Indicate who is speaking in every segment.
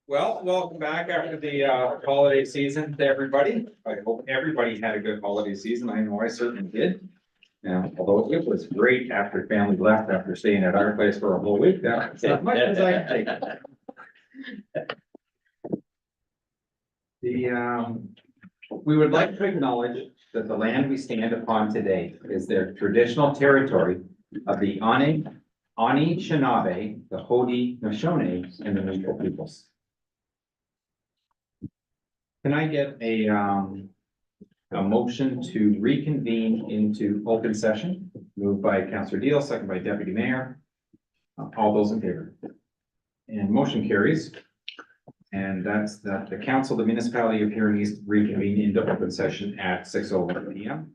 Speaker 1: Well, welcome back after the holiday season to everybody. I hope everybody had a good holiday season. I know I certainly did. Yeah, although it was great after family left after staying at our place for a whole week. That's as much as I can take. We would like to acknowledge that the land we stand upon today is the traditional territory of the Anishinaabe, the Haudenosaunee, and the Mi'kmaq peoples. Can I get a motion to reconvene into open session? Moved by Councillor Deal, second by Deputy Mayor. All those in favor? And motion carries. And that's that the council, the municipality of Huron East reconvene into open session at 6:01 p.m.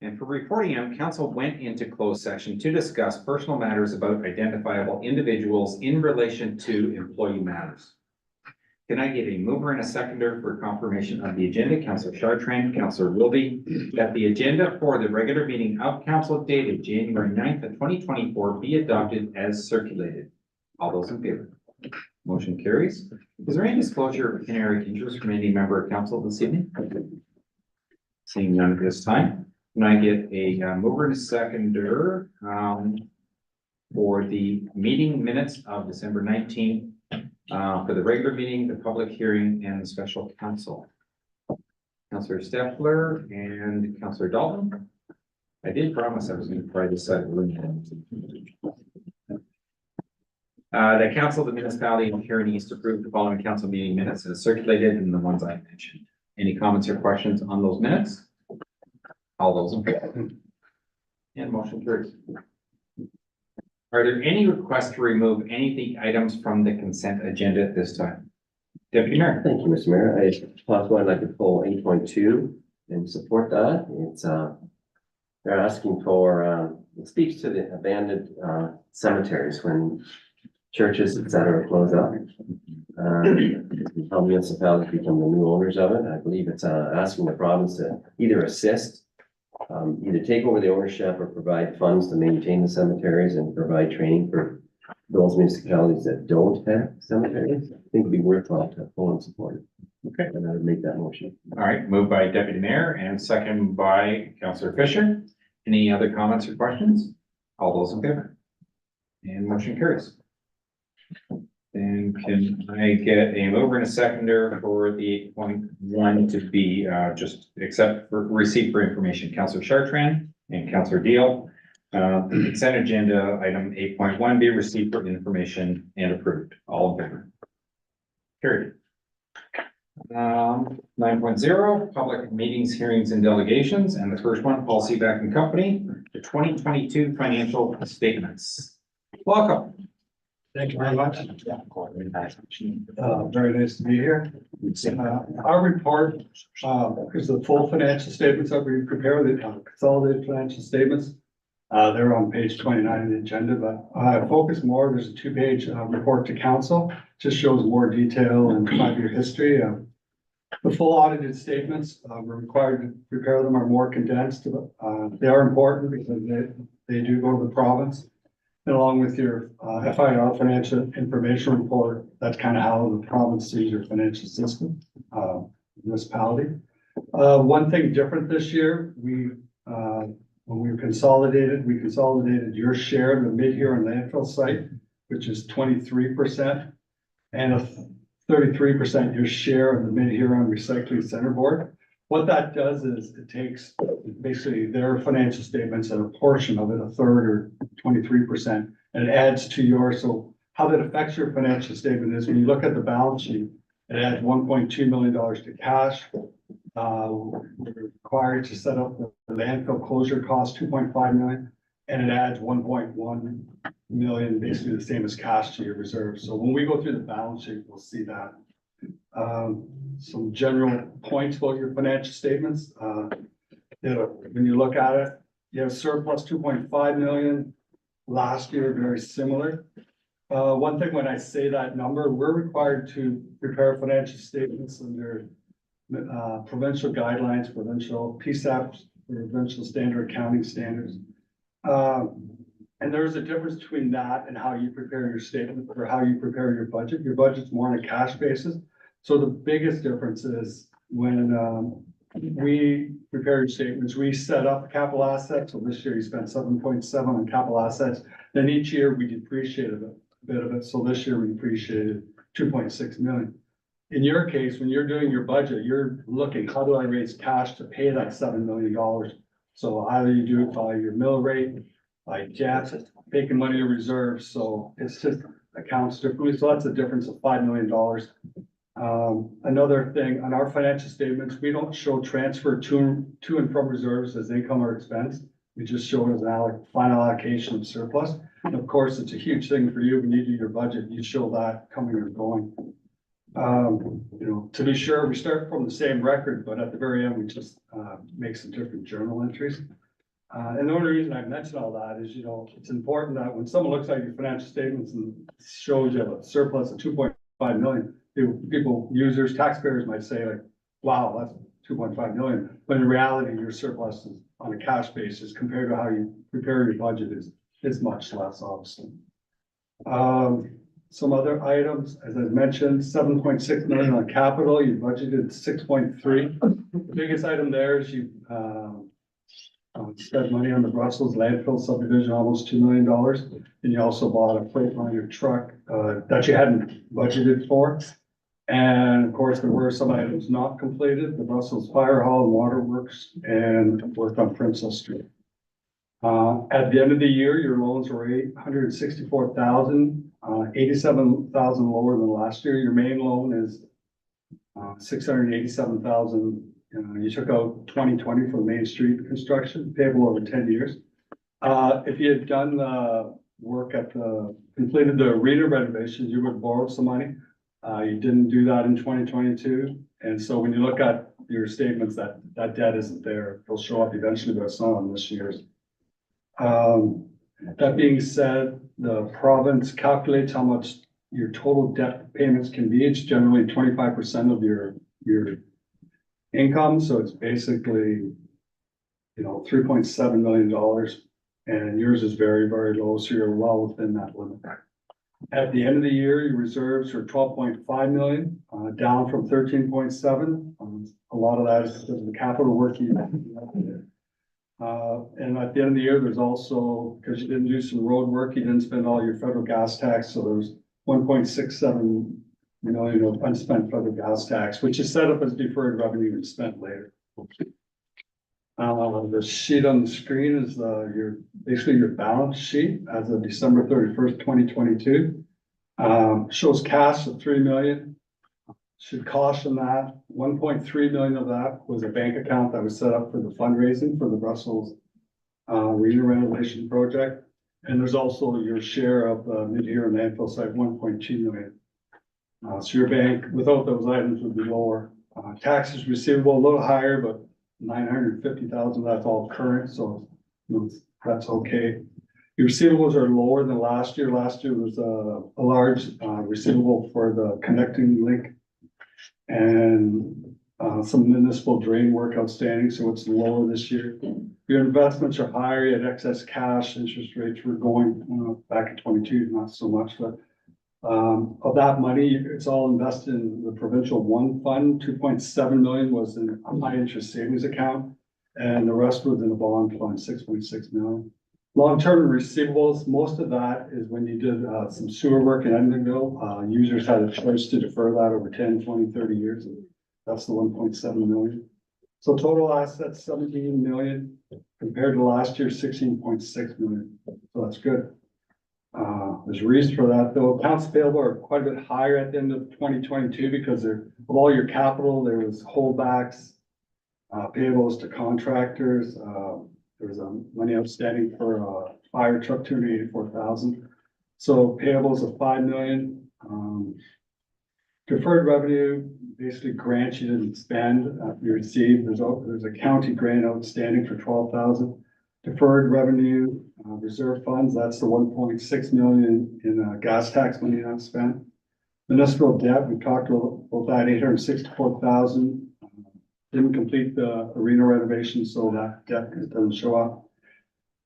Speaker 1: And for reporting on, council went into closed session to discuss personal matters about identifiable individuals in relation to employee matters. Can I get a mover and a seconder for confirmation of the agenda? Councillor Chartrand, Councillor Wilby, that the agenda for the regular meeting of council dated January 9th of 2024 be adopted as circulated. All those in favor? Motion carries. Is there any disclosure of pecuniary interest from any member of council this evening? Seeing none at this time. Can I get a mover and a seconder for the meeting minutes of December 19th? For the regular meeting, the public hearing, and the special council. Councillor Steffler and Councillor Dalton. I did promise I was going to try this side of the room. The council of the municipality of Huron East approved the following council meeting minutes as circulated in the ones I mentioned. Any comments or questions on those minutes? All those in favor? And motion carries. Are there any requests to remove any of the items from the consent agenda at this time? Deputy Mayor.
Speaker 2: Thank you, Mr. Mayor. If possible, I'd like to pull 8.2 and support that. It's they're asking for it speaks to the abandoned cemeteries when churches, etc., close up. How municipalities become the new owners of it. I believe it's asking the province to either assist, either take over the ownership or provide funds to maintain the cemeteries and provide training for those municipalities that don't have cemeteries. I think it'd be worthwhile to pull and support it.
Speaker 1: Okay.
Speaker 2: And I would make that motion.
Speaker 1: All right, moved by Deputy Mayor and second by Councillor Fisher. Any other comments or questions? All those in favor? And motion carries. And can I get a mover and a seconder for the 8.1 to be just except for receipt for information? Councillor Chartrand and Councillor Deal. The consent agenda item 8.1 be received for information and approved. All in favor? Carried. 9.0 public meetings, hearings, and delegations. And the first one, Paul Seaback and Company, the 2022 financial statements. Welcome.
Speaker 3: Thank you very much. Very nice to be here. Our report is the full financial statements that we prepare, the consolidated financial statements. They're on page 29 of the agenda, but I focus more. There's a 2-page report to council, just shows more detail and 5-year history. The full audited statements we're required to prepare them are more condensed. They are important because they do go to the province. And along with your FIR financial information report, that's kind of how the province sees your financial system, municipality. One thing different this year, when we consolidated your share of the Mid-Huron landfill site, which is 23%, and 33% your share of the Mid-Huron Recycling Center Board. What that does is it takes basically their financial statements and a portion of it, a third or 23%, and it adds to yours. So how that affects your financial statement is when you look at the balance sheet, it adds $1.2 million to cash. We're required to set up the landfill closure cost, $2.5 million, and it adds $1.1 million, basically the same as cash to your reserves. So when we go through the balance sheet, we'll see that. Some general points about your financial statements. When you look at it, you have surplus 2.5 million. Last year, very similar. One thing when I say that number, we're required to prepare financial statements under provincial guidelines, provincial PSAP, provincial standard accounting standards. And there's a difference between that and how you prepare your statement or how you prepare your budget. Your budget's more on a cash basis. So the biggest difference is when, we prepare your statements, we set up capital assets. So this year you spent 7.7 on capital assets. Then each year we depreciated a bit of it. So this year we depreciated 2.6 million. In your case, when you're doing your budget, you're looking, how do I raise cash to pay that $7 million? So either you do it by your mill rate, by debt, taking money to reserves. So it's just accounts differently. So that's a difference of $5 million. Another thing, on our financial statements, we don't show transfer to and from reserves as income or expense. We just show it as an final allocation of surplus. And of course, it's a huge thing for you when you do your budget, you show that coming or going. You know, to be sure, we start from the same record, but at the very end, we just, make some different journal entries. And the only reason I mention all that is, you know, it's important that when someone looks at your financial statements and shows you have a surplus of 2.5 million, people, users, taxpayers might say like, wow, that's 2.5 million. But in reality, your surplus is on a cash basis compared to how you prepare your budget is much less, obviously. Some other items, as I mentioned, 7.6 million on capital, you budgeted 6.3. The biggest item there is you, spent money on the Brussels landfill subdivision, almost $2 million. And you also bought a Freightliner truck, that you hadn't budgeted for. And of course, there were some items not completed, the Brussels Fire Hall and Waterworks and work on Princess Street. At the end of the year, your loans were 864,000, 87,000 lower than last year. Your main loan is 687,000. You took out 2020 for Main Street construction, payable over 10 years. If you had done the work completed the arena renovations, you would have borrowed some money. You didn't do that in 2022. And so when you look at your statements, that debt isn't there. It'll show up eventually, but it's not on this year's. That being said, the province calculates how much your total debt payments can be. It's generally 25% of your income. So it's basically, you know, $3.7 million, and yours is very, very low. So you're well within that limit. At the end of the year, your reserves are 12.5 million, down from 13.7. A lot of that is because of the capital work you did. And at the end of the year, there's also, because you didn't do some road work, you didn't spend all your federal gas tax. So there's 1.67 million of unspent federal gas tax, which is set up as deferred revenue and spent later. The sheet on the screen is basically your balance sheet as of December 31st, 2022. Shows cash of 3 million. Should caution that 1.3 million of that was a bank account that was set up for the fundraising for the Brussels arena renovation project. And there's also your share of the Mid-Huron landfill site, 1.2 million. So your bank, without those items, would be lower. Taxes receivable a little higher, but 950,000, that's all current, so that's okay. Your receivables are lower than last year. Last year was a large receivable for the connecting link and some municipal drain work outstanding, so it's lower this year. Your investments are higher, you had excess cash, interest rates were going back in 22, not so much, but of that money, it's all invested in the provincial one fund. 2.7 million was in a high interest savings account, and the rest was in a bond fund, 6.6 million. Long-term receivables, most of that is when you did some sewer work in Edmontonville. Users had a choice to defer that over 10, 20, 30 years. And that's the 1.7 million. So total assets, 17 million compared to last year, 16.6 million. So that's good. There's a reason for that, though. Accounts payable are quite a bit higher at the end of 2022 because of all your capital. There was holdbacks, payables to contractors. There was money outstanding for a fire truck, 284,000. So payables of 5 million. Deferred revenue, basically grants you didn't spend, you received. There's a county grant outstanding for 12,000. Deferred revenue, reserve funds, that's the 1.6 million in gas tax money not spent. Municipal debt, we talked about that, 864,000. Didn't complete the arena renovation, so that debt doesn't show up.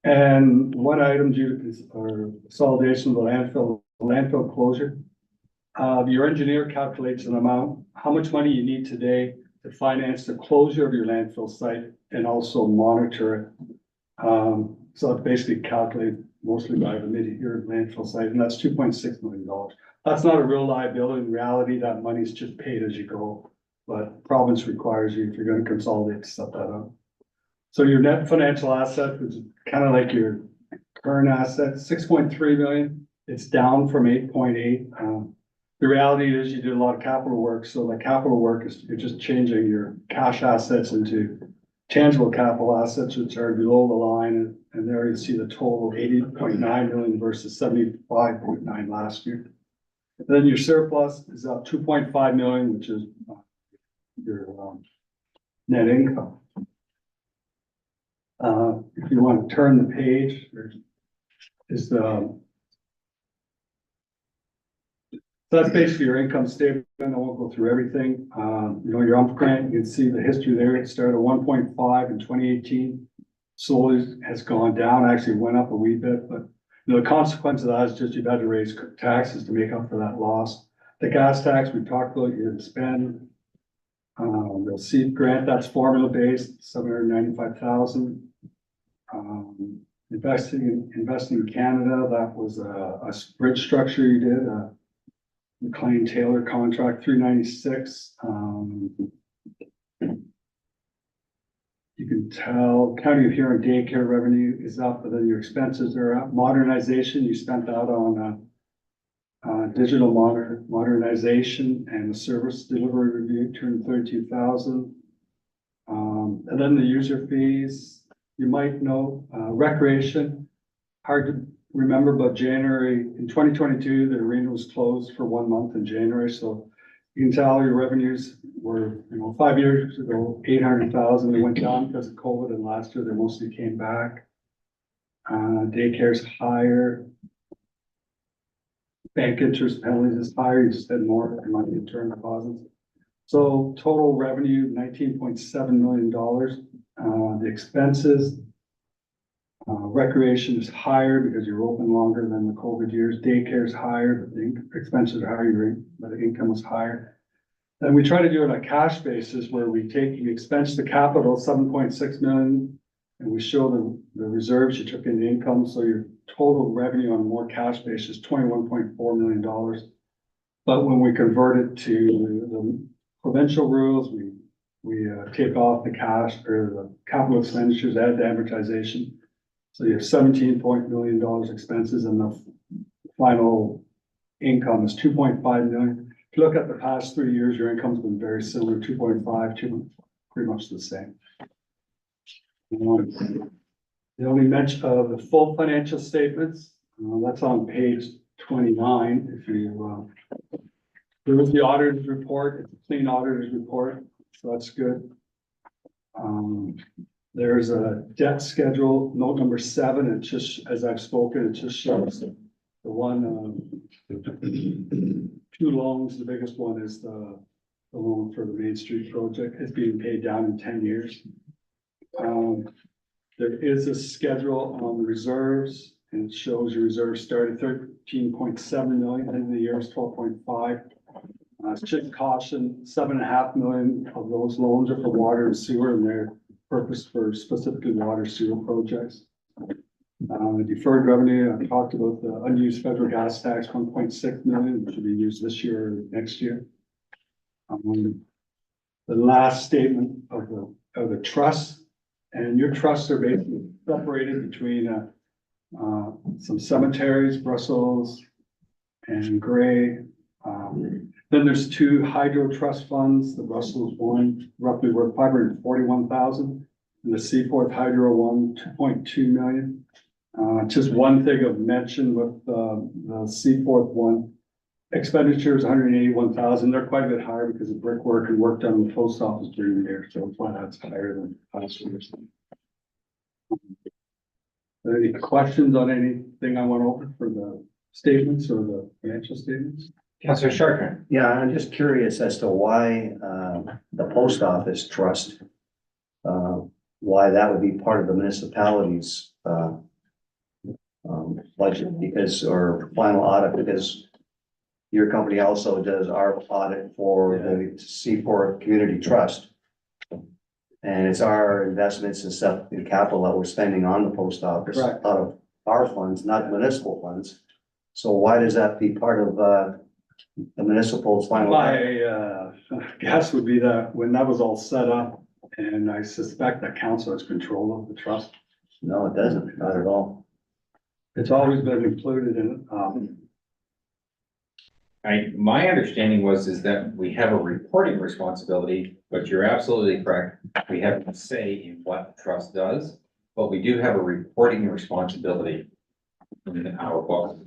Speaker 3: And one item due to consolidation of the landfill closure. Your engineer calculates an amount, how much money you need today to finance the closure of your landfill site and also monitor it. So it's basically calculated mostly by the mid-year landfill site, and that's $2.6 million. That's not a real liability. In reality, that money's just paid as you go, but province requires you, if you're gonna consolidate, to set that up. So your net financial asset is kind of like your current asset, 6.3 million. It's down from 8.8. The reality is you did a lot of capital work, so the capital work is, you're just changing your cash assets into tangible capital assets, which are below the line, and there you see the total 80.9 million versus 75.9 last year. Then your surplus is up 2.5 million, which is your net income. If you want to turn the page, is the so that's basically your income statement. I won't go through everything. You know, your UMP grant, you can see the history there. It started at 1.5 in 2018. Slowly has gone down, actually went up a wee bit, but you know, the consequence of that is just you've had to raise taxes to make up for that loss. The gas tax we talked about, you spend. The seed grant, that's formula based, 795,000. Investing in Canada, that was a bridge structure you did, McLean Taylor contract, 396. You can tell County of Huron daycare revenue is up, but then your expenses are up. Modernization, you spent that on digital modernization and the service delivery review, 232,000. And then the user fees, you might know, recreation, hard to remember, but January, in 2022, the arena was closed for 1 month in January, so you can tell your revenues were, you know, 5 years ago, 800,000, they went down because of COVID, and last year they mostly came back. Daycare's higher. Bank interest penalties is higher, you spend more money in term deposits. So total revenue, $19.7 million. The expenses, recreation is higher because you're open longer than the COVID years. Daycare is higher, but the expenses are higher, but the income is higher. And we try to do it on a cash basis where we expense the capital, 7.6 million, and we show the reserves you took into income. So your total revenue on a more cash basis, $21.4 million. But when we convert it to the provincial rules, we take off the cash or the capital expenditures, add the amortization. So you have $17 million expenses, and the final income is 2.5 million. If you look at the past 3 years, your income's been very similar, 2.5, pretty much the same. The only mention of the full financial statements, that's on page 29. If you, there was the auditor's report, it's a clean auditor's report, so that's good. There's a debt schedule, note number 7. It just, as I've spoken, it just shows the one, 2 loans. The biggest one is the loan for the Main Street project. It's being paid down in 10 years. There is a schedule on the reserves, and it shows your reserves started 13.7 million, and the year is 12.5. It's just caution, 7.5 million of those loans are for water and sewer, and they're purposed for specifically water sewer projects. Deferred revenue, I talked about the unused federal gas tax, 1.6 million, which will be used this year or next year. The last statement of the trust, and your trusts are basically separated between some cemeteries, Brussels and Gray. Then there's 2 hydro trust funds. The Brussels one roughly worth 541,000, and the Seaforth Hydro one 2.2 million. Just one thing of mention with the Seaforth one, expenditures 181,000. They're quite a bit higher because of brickwork and work done in the post office during the year, so that's why that's higher than last year's. Any questions on anything I went over for the statements or the financial statements?
Speaker 1: Councillor Sharkman.
Speaker 4: Yeah, I'm just curious as to why the post office trust, why that would be part of the municipality's budget because, or final audit, because your company also does our audit for the C4 Community Trust. And it's our investments and stuff in capital that we're spending on the post office out
Speaker 3: Correct.
Speaker 4: of our funds, not municipal funds. So why does that be part of, the municipal's final?
Speaker 3: My guess would be that when that was all set up, and I suspect that council has control of the trust.
Speaker 4: No, it doesn't, not at all.
Speaker 3: It's always been included in,
Speaker 1: My understanding is that we have a reporting responsibility, but you're absolutely correct. We have no say in what the trust does, but we do have a reporting responsibility in our book.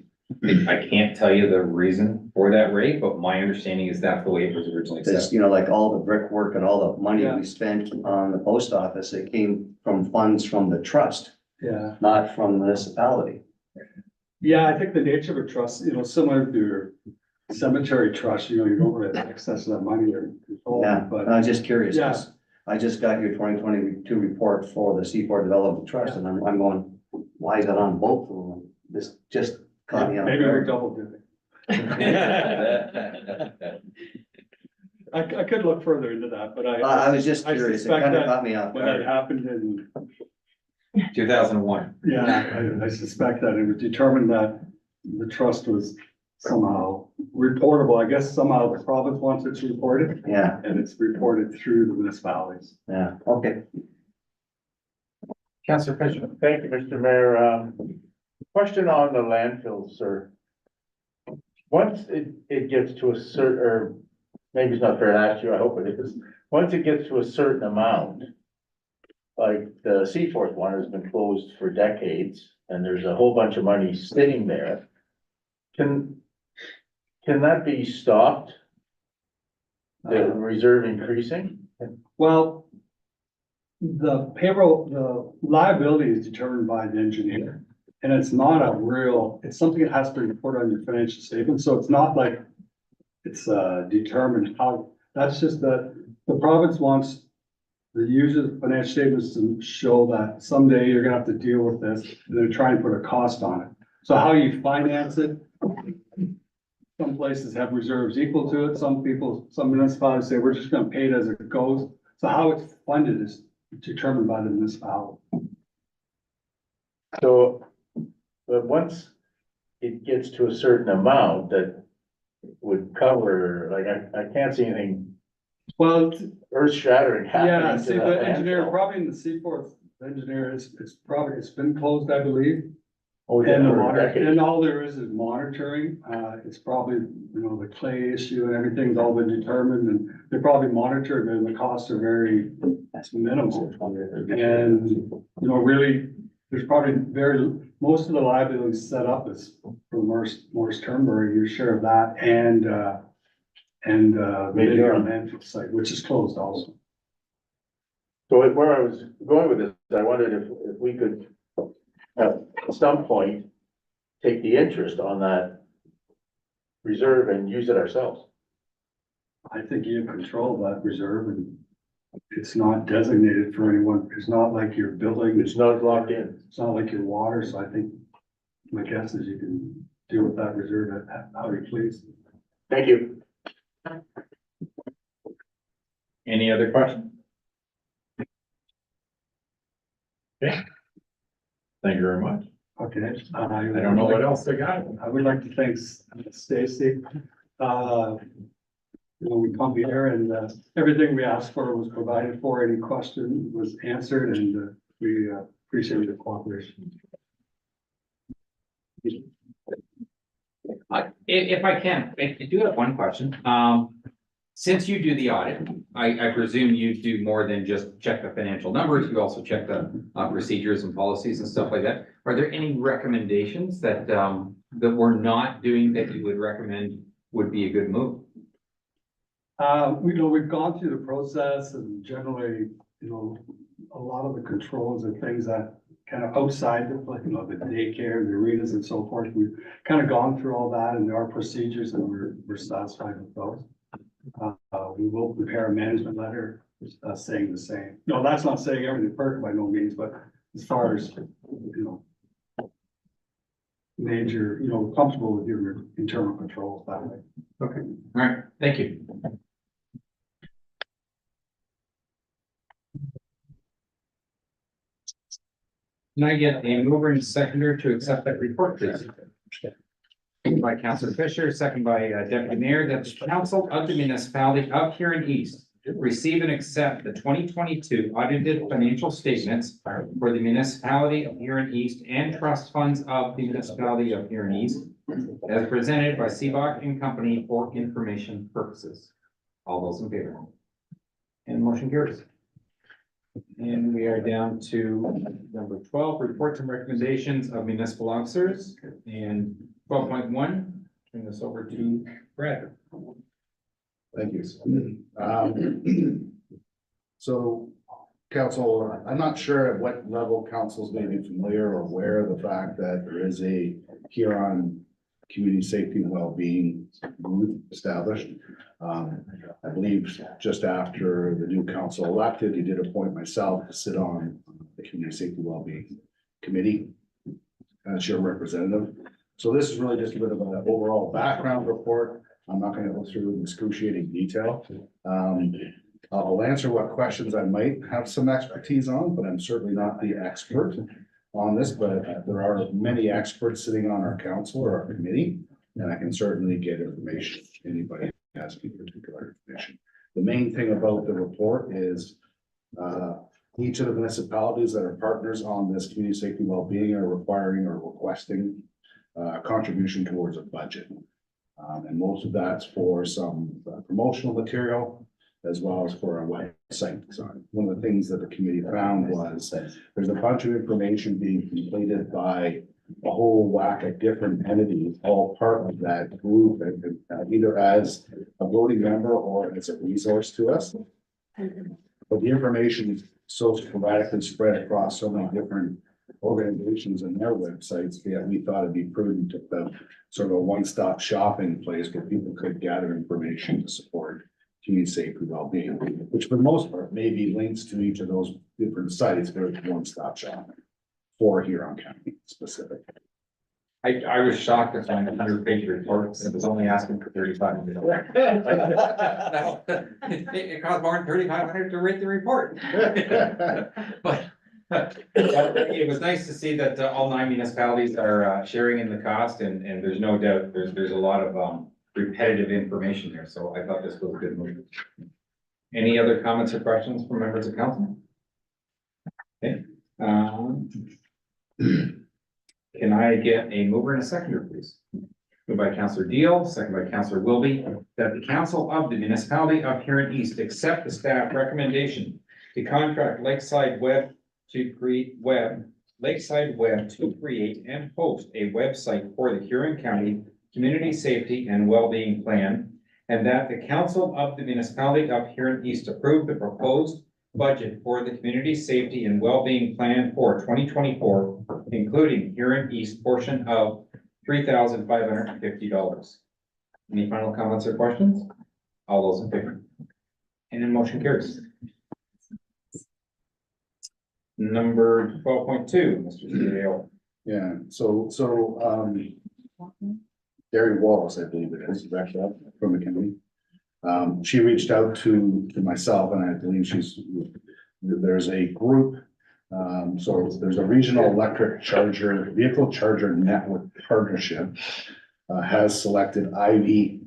Speaker 1: I can't tell you the reason for that, Ray, but my understanding is that's the way it was originally
Speaker 4: It's,
Speaker 1: set.
Speaker 4: you know, like all the brickwork and all the money
Speaker 3: Yeah.
Speaker 4: we spent on the post office, it came from funds from the trust,
Speaker 3: yeah.
Speaker 4: not from the municipality.
Speaker 3: Yeah, I think the nature of a trust, similar to your cemetery trust, you don't really have access to that money or control,
Speaker 4: Yeah,
Speaker 3: but
Speaker 4: I was just curious,
Speaker 3: Yeah.
Speaker 4: 'cause I just got your 2022 report for the C4 Development Trust, and I'm going, why is that on both of them? This just caught me off
Speaker 3: maybe we're
Speaker 4: guard.
Speaker 3: double dipping. I could look further into that, but
Speaker 4: I was just
Speaker 3: I
Speaker 4: curious, it
Speaker 3: suspect
Speaker 4: kind of
Speaker 3: that
Speaker 4: caught me off
Speaker 3: when that
Speaker 4: guard.
Speaker 3: happened in
Speaker 1: 2001.
Speaker 3: Yeah, I suspect that it was determined that the trust was somehow reportable. I guess somehow the province wants it reported
Speaker 4: Yeah,
Speaker 3: and it's reported through the municipalities.
Speaker 4: yeah, okay.
Speaker 1: Councillor Fisher.
Speaker 5: Thank you, Mr. Mayor. Question on the landfill, sir. Once it gets to a certain, or maybe it's not fair to ask you, I hope it is. Once it gets to a certain amount, like the Seaforth one has been closed for decades and there's a whole bunch of money sitting there. Can that be stopped? The reserve increasing?
Speaker 3: Well, the payroll, the liability is determined by the engineer. And it's not a real, it's something that has to be reported on your financial statement. So it's not like it's determined how, that's just that the province wants the user of the financial statements to show that someday you're gonna have to deal with this, and they're trying to put a cost on it. So how you finance it, some places have reserves equal to it, some municipalities say, we're just gonna pay it as it goes. So how it's funded is determined by the municipality.
Speaker 5: So, but once it gets to a certain amount that would cover, like, I can't see anything
Speaker 3: Well,
Speaker 5: earth shattering
Speaker 3: yeah,
Speaker 5: happening
Speaker 3: see,
Speaker 5: to
Speaker 3: the
Speaker 5: that
Speaker 3: engineer,
Speaker 5: landfill.
Speaker 3: probably in the Seaforth engineer, it's been closed, I believe.
Speaker 5: Oh, yeah,
Speaker 3: And the
Speaker 5: for
Speaker 3: water,
Speaker 5: decades.
Speaker 3: and all there is monitoring, it's probably, the clay issue and everything's all been determined, and they're probably monitored, and the costs are very minimal. And, really, there's probably most of the liability set up is for Morris Turnberry, your share of that, and the Huron landfill site, which is closed also.
Speaker 5: So where I was going with this, I wondered if we could, at some point, take the interest on that reserve and use it ourselves.
Speaker 3: I think you have control of that reserve, and it's not designated for anyone, it's not like your building,
Speaker 5: It's not locked in.
Speaker 3: it's not like your water, so I think my guess is you can deal with that reserve how you please.
Speaker 5: Thank you.
Speaker 1: Any other questions? Okay. Thank you very much.
Speaker 3: Okay.
Speaker 1: I don't know what else I got.
Speaker 3: I would like to thank Stacy. We come here and everything we asked for was provided for, any question was answered, and we appreciate your cooperation.
Speaker 1: If I can, I do have one question. Since you do the audit, I presume you do more than just check the financial numbers. You also check the procedures and policies and stuff like that. Are there any recommendations that we're not doing that you would recommend would be a good move?
Speaker 3: We've gone through the process, and generally, a lot of the controls are things that kind of outside of, like, the daycare, the arenas and so forth. We've kind of gone through all that, and there are procedures, and we're satisfied with those. We will prepare a management letter saying the same. No, that's not saying everything perfect by no means, but as far as, major, comfortable with your internal controls that way.
Speaker 1: Okay, all right, thank you. Can I get a mover and seconder to accept that report, please? Moved by Councilor Fisher, second by Deputy Mayor, that the Council of the Municipality of Huron East receive and accept the 2022 audited financial statements for the municipality of Huron East and trust funds of the municipality of Huron East as presented by Seabach and Company for information purposes. All those in favor? And motion carries. And we are down to number 12, reports and recommendations of municipal officers, and 12.1, turn this over to Brad.
Speaker 6: Thank you. So, council, I'm not sure at what level councils may be familiar or aware of the fact that there is a Huron Community Safety and Wellbeing group established. I believe just after the new council elected, he did appoint myself to sit on the Community Safety and Wellbeing Committee as your representative. So this is really just a bit of an overall background report. I'm not going to go through in excruciating detail. I'll answer what questions I might have some expertise on, but I'm certainly not the expert on this, but there are many experts sitting on our council or our committee, and I can certainly get information if anybody has any particular information. The main thing about the report is each of the municipalities that are partners on this community safety wellbeing are requiring or requesting a contribution towards a budget. And most of that's for some promotional material as well as for our website design. One of the things that the committee found was there's a bunch of information being completed by a whole whack of different entities, all part of that group, and either as a voting member or as a resource to us. But the information is so sporadically spread across so many different organizations and their websites that we thought it'd be prudent to have sort of a one-stop shopping place where people could gather information to support community safety well-being, which for the most part may be links to each of those different sites, but it's one-stop shopping for Huron County specific.
Speaker 1: I was shocked to find a 100-page report. It was only asking for $3,500. It cost more than $3,500 to write the report. But it was nice to see that all 9 municipalities are sharing in the cost, and there's no doubt there's a lot of repetitive information here. So I thought this was a good move. Any other comments or questions from members of council? Okay. Can I get a mover and a seconder, please? Moved by Councillor Deal, second by Councillor Wilby, that the council of the municipality of Huron East accept the staff recommendation to contract Lakeside Web to create and host a website for the Huron County Community Safety and Wellbeing Plan, and that the council of the municipality of Huron East approve the proposed budget for the Community Safety and Wellbeing Plan for 2024, including Huron East portion of $3,550. Any final comments or questions? All those in favor? And then motion carries. Number 12.2, Mr. Studio.
Speaker 6: Yeah, so Gary Wallace, I believe it is, actually from the county. She reached out to myself, and I believe there's a group. So there's a regional electric vehicle charger network partnership, has selected IV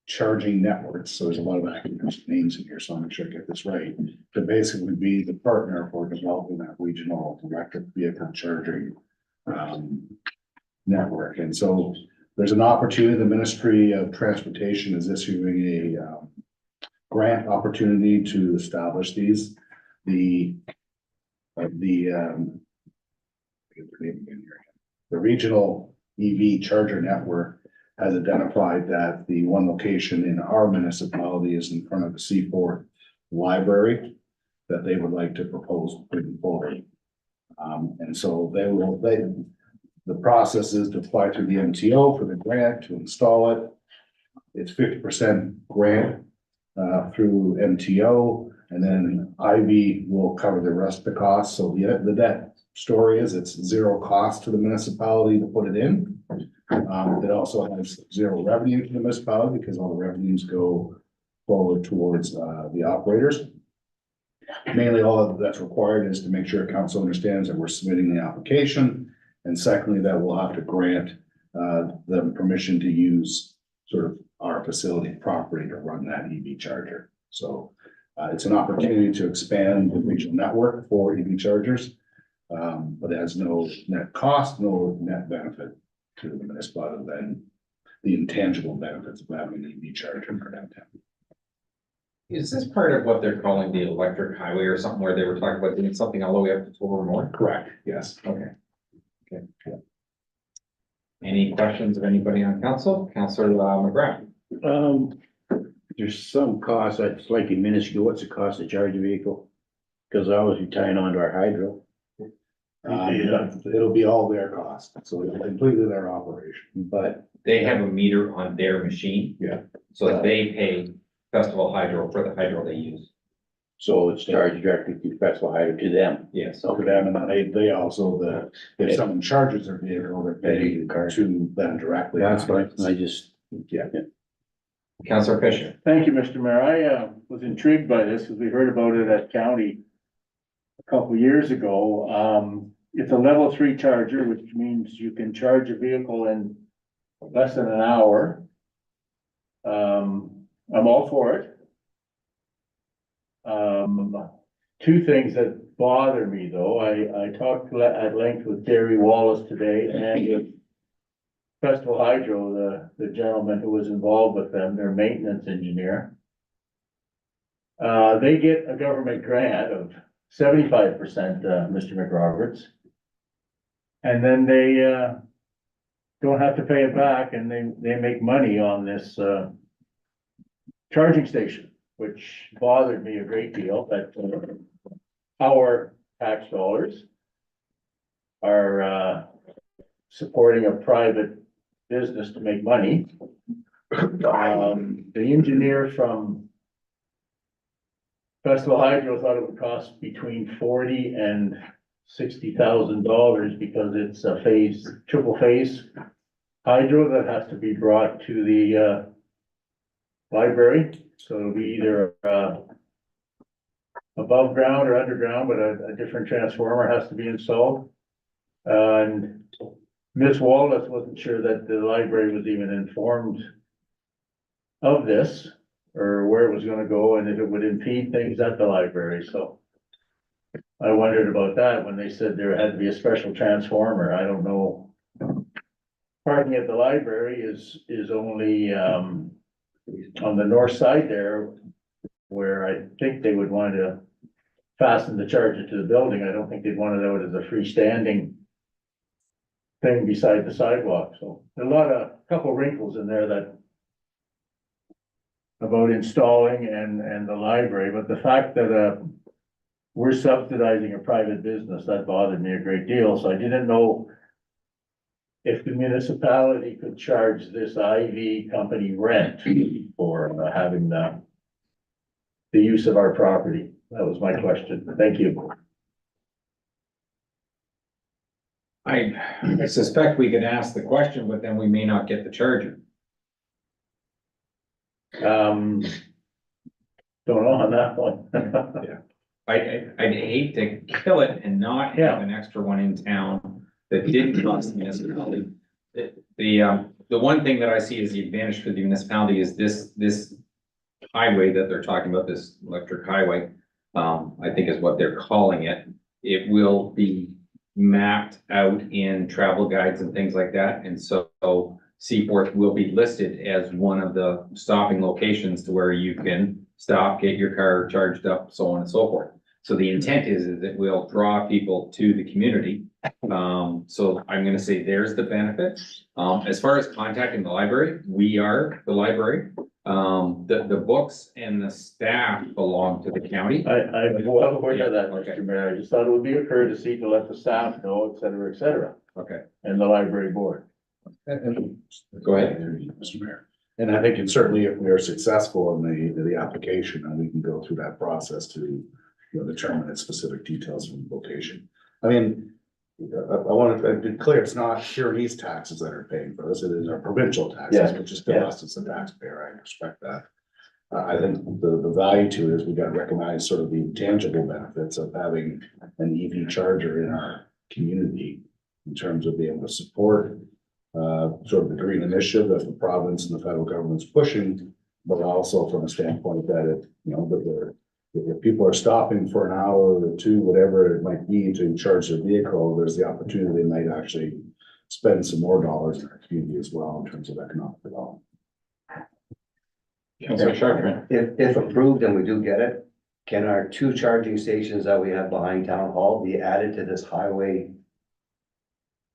Speaker 6: charging networks. So there's a lot of acronyms, names in here, so I'll make sure I get this right. To basically be the partner for developing that regional electric vehicle charging network. And so there's an opportunity. The Ministry of Transportation is issuing a grant opportunity to establish these. The regional EV charger network has identified that the one location in our municipality is in front of the C4 library that they would like to propose putting forward. And so the process is to apply through the MTO for the grant to install it. It's 50% grant through MTO, and then Ivy will cover the rest of the cost. So the net story is it's zero cost to the municipality to put it in. It also has zero revenue to the municipality because all the revenues go forward towards the operators. Mainly, all that's required is to make sure council understands that we're submitting the application. And secondly, that we'll have to grant them permission to use sort of our facility property to run that EV charger. So it's an opportunity to expand the regional network for EV chargers. But it has no net cost, no net benefit to the municipality other than the intangible benefits of having an EV charger for downtown.
Speaker 1: Is this part of what they're calling the electric highway or something where they were talking about doing something all the way up to Toll North?
Speaker 6: Correct, yes.
Speaker 1: Okay. Okay. Yeah. Any questions of anybody on council? Councillor McGrath?
Speaker 7: There's some cost, that's slightly minuscule. What's the cost to charge a vehicle? Cause I was tying onto our hydro.
Speaker 6: It'll be all their cost, so it's completely their operation, but
Speaker 1: They have a meter on their machine.
Speaker 6: Yeah.
Speaker 1: So they pay Festival Hydro for the hydro they use.
Speaker 7: So it's charged directly to Festival Hydro to them.
Speaker 1: Yes.
Speaker 6: to them, and then they also, if someone charges their vehicle, they're paying to them directly.
Speaker 7: That's fine. I just,
Speaker 6: Yeah.
Speaker 1: Councillor Fisher?
Speaker 5: Thank you, Mr. Mayor. I was intrigued by this because we heard about it at county a couple years ago. It's a level 3 charger, which means you can charge a vehicle in less than an hour. I'm all for it. Two things that bother me though, I talked at length with Gary Wallace today and with Festival Hydro, the gentleman who was involved with them, their maintenance engineer. They get a government grant of 75%, Mr. McRoberts. And then they, don't have to pay it back and they make money on this, charging station, which bothered me a great deal, that our tax dollars are, supporting a private business to make money. The engineer from Festival Hydro thought it would cost between $40,000 and $60,000 because it's a triple phase hydro that has to be brought to the library. So it'll be either above ground or underground, but a different transformer has to be installed. And Ms. Wallace wasn't sure that the library was even informed of this or where it was gonna go and if it would impede things at the library, so. I wondered about that when they said there had to be a special transformer. I don't know. Parking at the library is only, on the north side there, where I think they would want to fasten the charger to the building. I don't think they'd want it out as a freestanding thing beside the sidewalk, so a couple wrinkles in there that about installing and the library, but the fact that, we're subsidizing a private business, that bothered me a great deal, so I didn't know if the municipality could charge this IV company rent for having the use of our property. That was my question. Thank you.
Speaker 1: I suspect we could ask the question, but then we may not get the charger.
Speaker 5: Don't know on that one.
Speaker 1: I'd hate to kill it and not have an extra one in town that didn't cost the municipality. The one thing that I see as the advantage for the municipality is this highway that they're talking about, this electric highway, I think is what they're calling it. It will be mapped out in travel guides and things like that, and so Seaforth will be listed as one of the stopping locations to where you can stop, get your car charged up, so on and so forth. So the intent is that we'll draw people to the community. So I'm gonna say there's the benefit. As far as contacting the library, we are the library. The books and the staff belong to the county.
Speaker 5: I'm well aware of that,
Speaker 1: Okay.
Speaker 5: Mr. Mayor. I just thought it would be a courtesy to let the staff know, et cetera,
Speaker 1: Okay,
Speaker 5: and the library board.
Speaker 6: And
Speaker 1: go ahead.
Speaker 6: Mr. Mayor. And I think it's certainly if we are successful in the application, and we can go through that process to, determine its specific details from location. I mean, I want to be clear, it's not Huronese taxes that are paying for this, it is our provincial taxes,
Speaker 2: Yeah.
Speaker 6: which is still us as a taxpayer, I respect that. I think the value to it is we got to recognize sort of the tangible benefits of having an EV charger in our community in terms of being able to support sort of the green initiative that the province and the federal government's pushing, but also from a standpoint that it, you know, that they're, if people are stopping for an hour or two, whatever it might be to charge their vehicle, there's the opportunity they might actually spend some more dollars in our community as well in terms of economic development.
Speaker 1: Councilor Chartrand.
Speaker 4: If approved and we do get it, can our 2 charging stations that we have behind town hall be added to this highway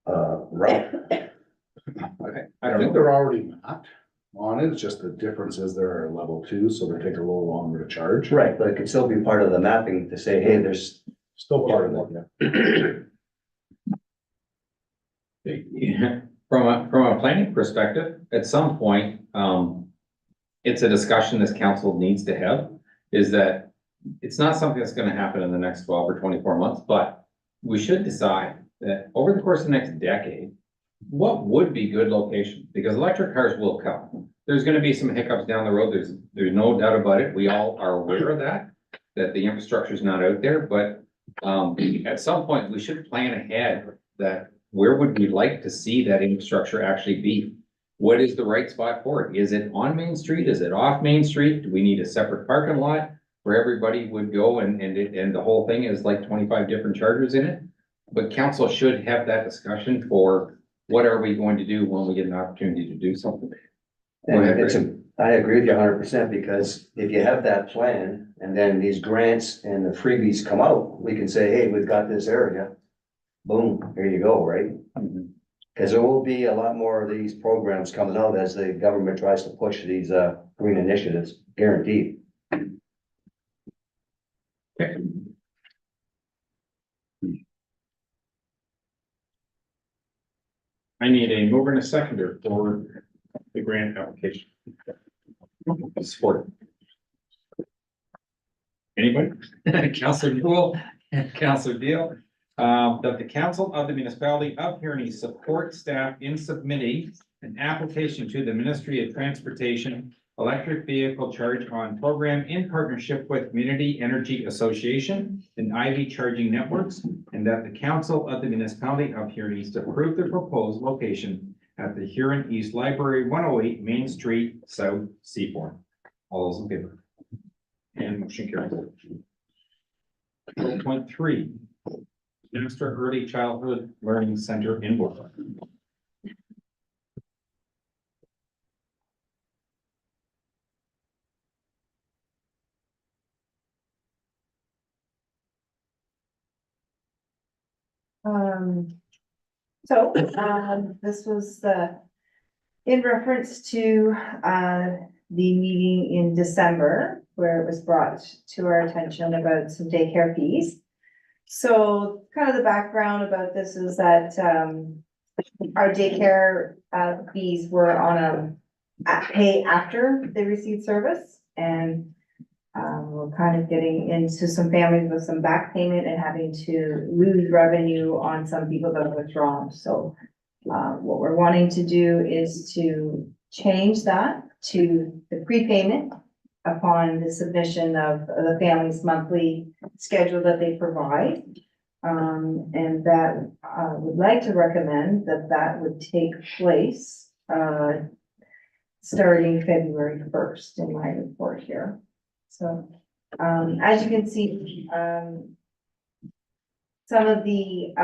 Speaker 4: route?
Speaker 1: I
Speaker 6: I
Speaker 1: don't
Speaker 6: think
Speaker 1: know.
Speaker 6: they're already mapped on it, it's just the difference is they're level 2, so they take a little longer to charge.
Speaker 4: Right, but it could still be part of the mapping to say, hey, there's,
Speaker 6: Still part of it, yeah.
Speaker 1: Yeah. From a planning perspective, at some point, it's a discussion this council needs to have, is that it's not something that's gonna happen in the next 12 or 24 months, but we should decide that over the course of the next decade, what would be good location? Because electric cars will come. There's gonna be some hiccups down the road. There's no doubt about it. We all are aware of that the infrastructure is not out there, but at some point, we should plan ahead that where would we like to see that infrastructure actually be? What is the right spot for it? Is it on Main Street? Is it off Main Street? Do we need a separate parking lot where everybody would go and the whole thing is like 25 different chargers in it? But council should have that discussion for what are we going to do when we get an opportunity to do something? Go ahead, Rick.
Speaker 4: I agree with you 100%, because if you have that plan and then these grants and the freebies come out, we can say, hey, we've got this area. Boom, here you go, right? Because there will be a lot more of these programs coming out as the government tries to push these green initiatives, guaranteed.
Speaker 1: Okay. I need a mover and a seconder for the grant application. Support. Anybody? Councilor Newell and Councilor Deal. That the council of the municipality of Huron support staff in submitting an application to the Ministry of Transportation electric vehicle charge on program in partnership with Community Energy Association and Ivy Charging Networks, and that the council of the municipality of Huron approve the proposed location at the Huron East Library, 108 Main Street, South, Seaboard. All those in favor? And motion carries. 12.3, Minister Early Childhood Learning Center in Woodland.
Speaker 8: This was in reference to the meeting in December, where it was brought to our attention about some daycare fees. So kind of the background about this is that our daycare fees were on a pay after they received service, and we're kind of getting into some families with some back payment and having to lose revenue on some people that have withdrawn. So what we're wanting to do is to change that to the prepayment upon the submission of the family's monthly schedule that they provide. And that would like to recommend that that would take place starting February 1st in my report here. So, as you can see, some of the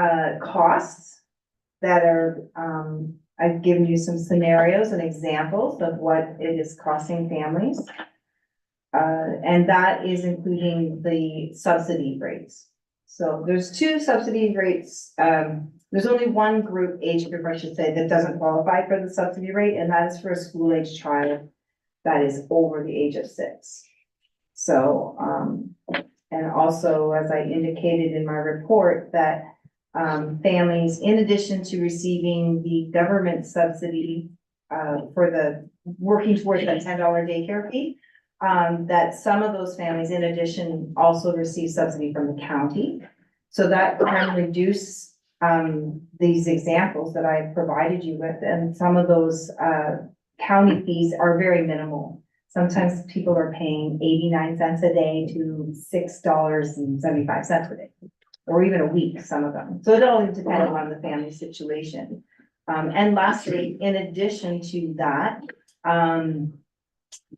Speaker 8: costs that are, I've given you some scenarios and examples of what it is costing families. And that is including the subsidy rates. So there's 2 subsidy rates. There's only one group, age group, I should say, that doesn't qualify for the subsidy rate, and that is for a school-age child that is over the age of 6. So, and also, as I indicated in my report, that families, in addition to receiving the government subsidy for the working towards that $10 daycare fee, that some of those families, in addition, also receive subsidy from the county. So that can reduce these examples that I provided you with, and some of those, county fees are very minimal. Sometimes people are paying 89 cents a day to $6.75 a day, or even a week, some of them. So it all depends on the family situation. And lastly, in addition to that,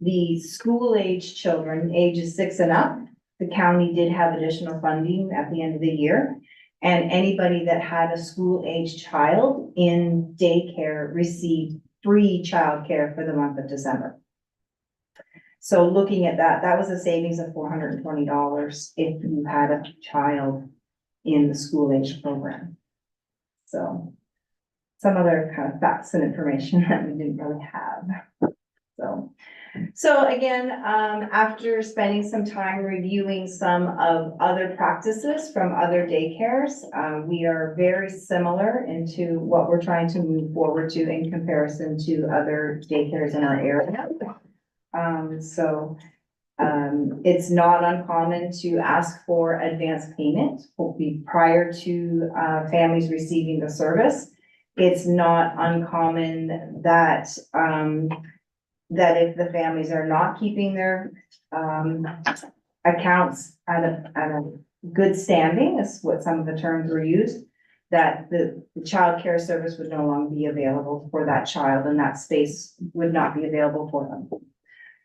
Speaker 8: the school-age children, ages 6 and up, the county did have additional funding at the end of the year. And anybody that had a school-age child in daycare received free childcare for the month of December. So looking at that, that was a savings of $420 if you had a child in the school-age program. So some other kind of facts and information that we didn't really have. So again, after spending some time reviewing some of other practices from other daycares, we are very similar into what we're trying to move forward to in comparison to other daycares in our area. It's not uncommon to ask for advance payment prior to families receiving the service. It's not uncommon that that if the families are not keeping their accounts at a good standing, is what some of the terms were used, that the child care service would no longer be available for that child, and that space would not be available for them.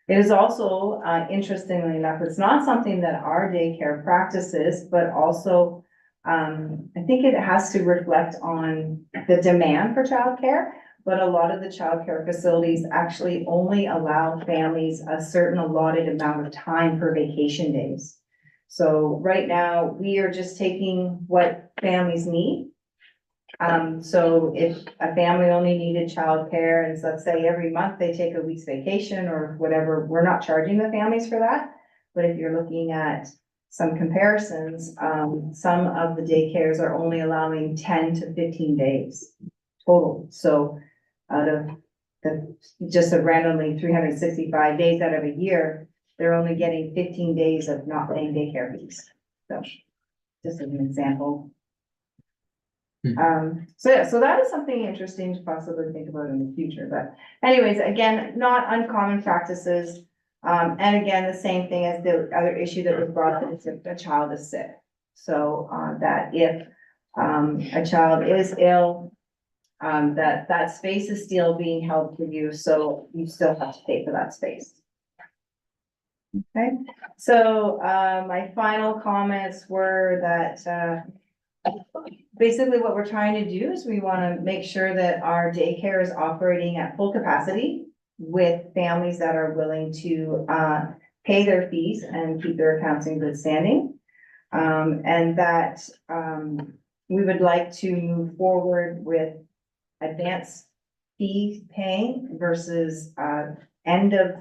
Speaker 8: It is also, interestingly enough, it's not something that our daycare practices, but also I think it has to reflect on the demand for childcare. But a lot of the childcare facilities actually only allow families a certain allotted amount of time for vacation days. So right now, we are just taking what families need. So if a family only needed childcare, and so let's say every month they take a week's vacation or whatever, we're not charging the families for that. But if you're looking at some comparisons, some of the daycares are only allowing 10 to 15 days total. So out of just a randomly 365 days out of a year, they're only getting 15 days of not paying daycare fees. So just as an example. So that is something interesting to possibly think about in the future. But anyways, again, not uncommon practices. And again, the same thing as the other issue that was brought up, is if a child is sick. So that if a child is ill, that space is still being held for you, so you still have to pay for that space. Okay, so my final comments were that basically what we're trying to do is we want to make sure that our daycare is operating at full capacity with families that are willing to pay their fees and keep their accounts in good standing. And that we would like to move forward with advance fee paying versus end of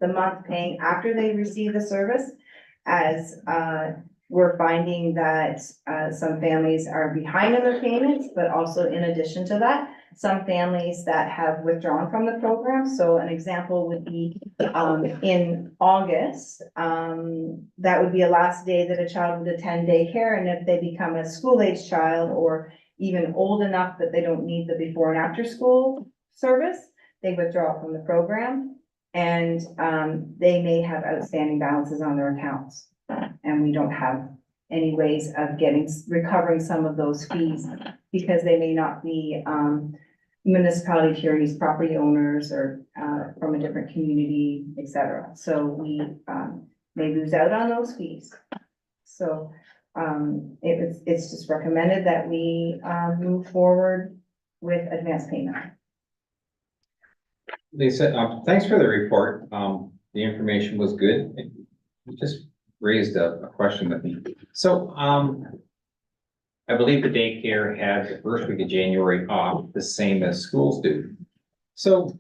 Speaker 8: the month paying after they receive the service, as we're finding that some families are behind in their payments, but also in addition to that, some families that have withdrawn from the program. So an example would be in August, that would be a last day that a child would attend daycare, and if they become a school-age child or even old enough that they don't need the before and after school service, they withdraw from the program, and they may have outstanding balances on their accounts. And we don't have any ways of recovering some of those fees because they may not be municipality attorneys, property owners, or from a different community, etc. So we may lose out on those fees. So it's just recommended that we move forward with advance payment.
Speaker 1: Lisa, thanks for the report. The information was good. It just raised a question with me. So, I believe the daycare had the first week of January off, the same as schools do. So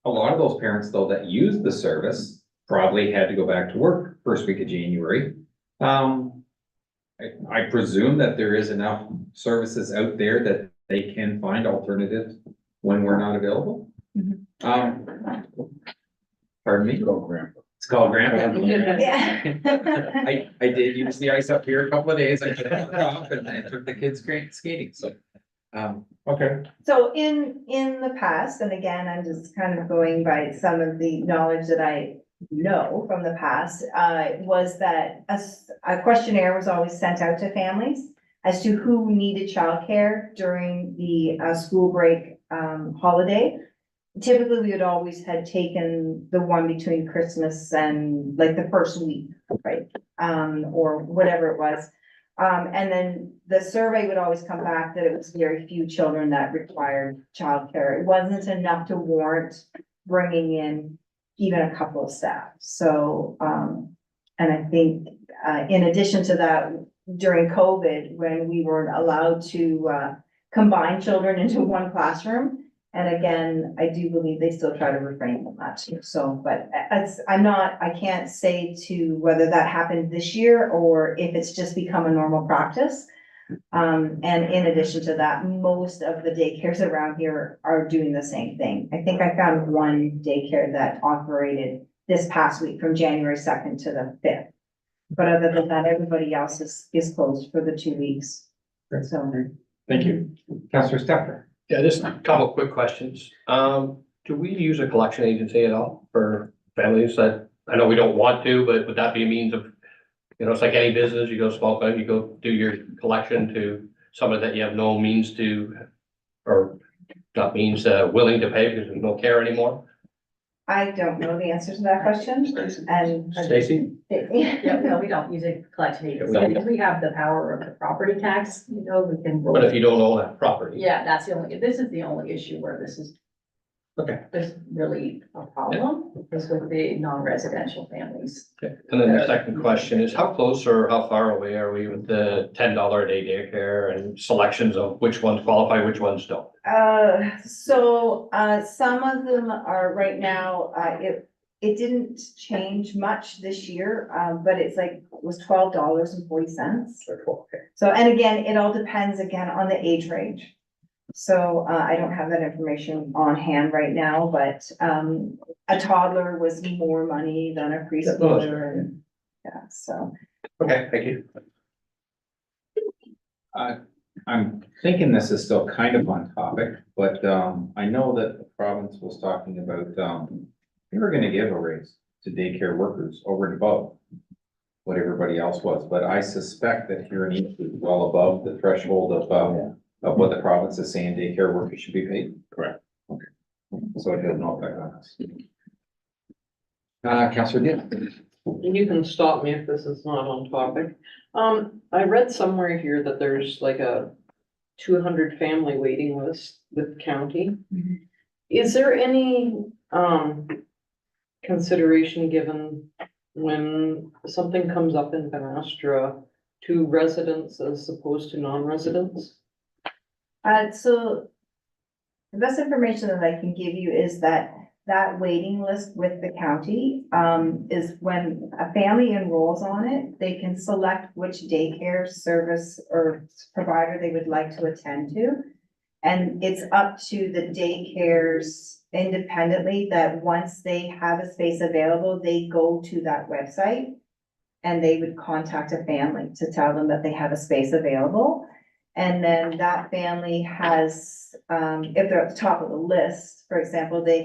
Speaker 1: a lot of those parents, though, that used the service probably had to go back to work first week of January. I presume that there is enough services out there that they can find alternatives when we're not available.
Speaker 8: Mhm.
Speaker 1: Pardon me?
Speaker 6: Program.
Speaker 1: It's called Grandpa.
Speaker 8: Yeah.
Speaker 1: I did use the ice up here a couple of days. I took it off and I took the kids skating, so. Okay.
Speaker 8: So in the past, and again, I'm just kind of going by some of the knowledge that I know from the past, was that a questionnaire was always sent out to families as to who needed childcare during the school break holiday. Typically, we had always had taken the one between Christmas and like the first week, right? Or whatever it was. And then the survey would always come back that it was very few children that required childcare. It wasn't enough to warrant bringing in even a couple of staff. So, and I think, in addition to that, during COVID, when we weren't allowed to, combine children into one classroom. And again, I do believe they still try to refrain from that too. So, but I can't say to whether that happened this year or if it's just become a normal practice. And in addition to that, most of the daycares around here are doing the same thing. I think I found one daycare that operated this past week from January 2nd to the 5th. But other than that, everybody else is closed for the 2 weeks. So.
Speaker 1: Thank you. Counselor Stepper.
Speaker 9: Yeah, just a couple of quick questions. Do we use a collection agency at all for families that, I know we don't want to, but would that be a means of, you know, it's like any business, you go small claim, you go do your collection to someone that you have no means to, or not means, willing to pay because there's no care anymore?
Speaker 8: I don't know the answer to that question, and.
Speaker 9: Stacy?
Speaker 10: Yeah, no, we don't use a collection agency. We have the power of the property tax, you know, we can.
Speaker 9: But if you don't own that property.
Speaker 10: Yeah, that's the only, this is the only issue where this is.
Speaker 9: Okay.
Speaker 10: There's really a problem, is with the non-residential families.
Speaker 9: Okay. And then the second question is, how close or how far away are we with the $10 a day daycare and selections of which ones qualify, which ones don't?
Speaker 8: Some of them are right now, it didn't change much this year, but it's like, it was $12.40.
Speaker 9: Okay.
Speaker 8: So, and again, it all depends again on the age range. So, I don't have that information on hand right now, but, a toddler was more money than a preschooler and, yeah, so.
Speaker 9: Okay, thank you.
Speaker 1: I'm thinking this is still kind of on topic, but, I know that the province was talking about, they were gonna give a raise to daycare workers over and above what everybody else was, but I suspect that Huron is well above the threshold of what the province is saying daycare workers should be paid.
Speaker 9: Correct.
Speaker 1: Okay. So it has no effect on us. Counselor Dill.
Speaker 11: You can stop me if this is not on topic. I read somewhere here that there's like a 200 family waiting list with the county. Is there any, consideration given when something comes up in Banastra to residents as opposed to non-residents?
Speaker 8: So the best information that I can give you is that waiting list with the county, is when a family enrolls on it, they can select which daycare service or provider they would like to attend to. And it's up to the daycares independently that once they have a space available, they go to that website and they would contact a family to tell them that they have a space available. And then that family has, if they're at the top of the list, for example, they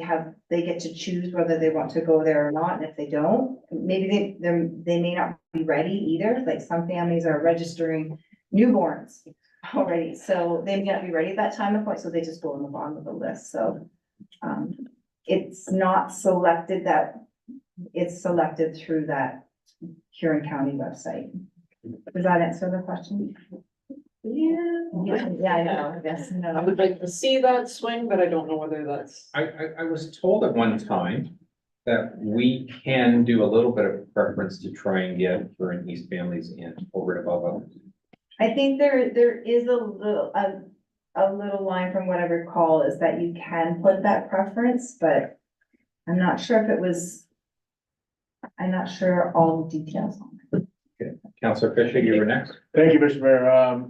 Speaker 8: get to choose whether they want to go there or not. And if they don't, maybe they may not be ready either. Like some families are registering newborns already, so they may not be ready at that time of point, so they just go on the bottom of the list. So it's not selected it's selected through that Huron County website. Does that answer the question? Yeah, I know, I guess,
Speaker 11: I
Speaker 8: no.
Speaker 11: would like to see that swing, but I don't know whether that's.
Speaker 1: I was told at one time that we can do a little bit of preference to try and get Huron East families in over and above others.
Speaker 8: I think there is a little line from what I recall is that you can put that preference, but I'm not sure if it was, I'm not sure all the details on it.
Speaker 1: Okay, Counselor Fisher, you were next.
Speaker 5: Thank you, Mr. Mayor.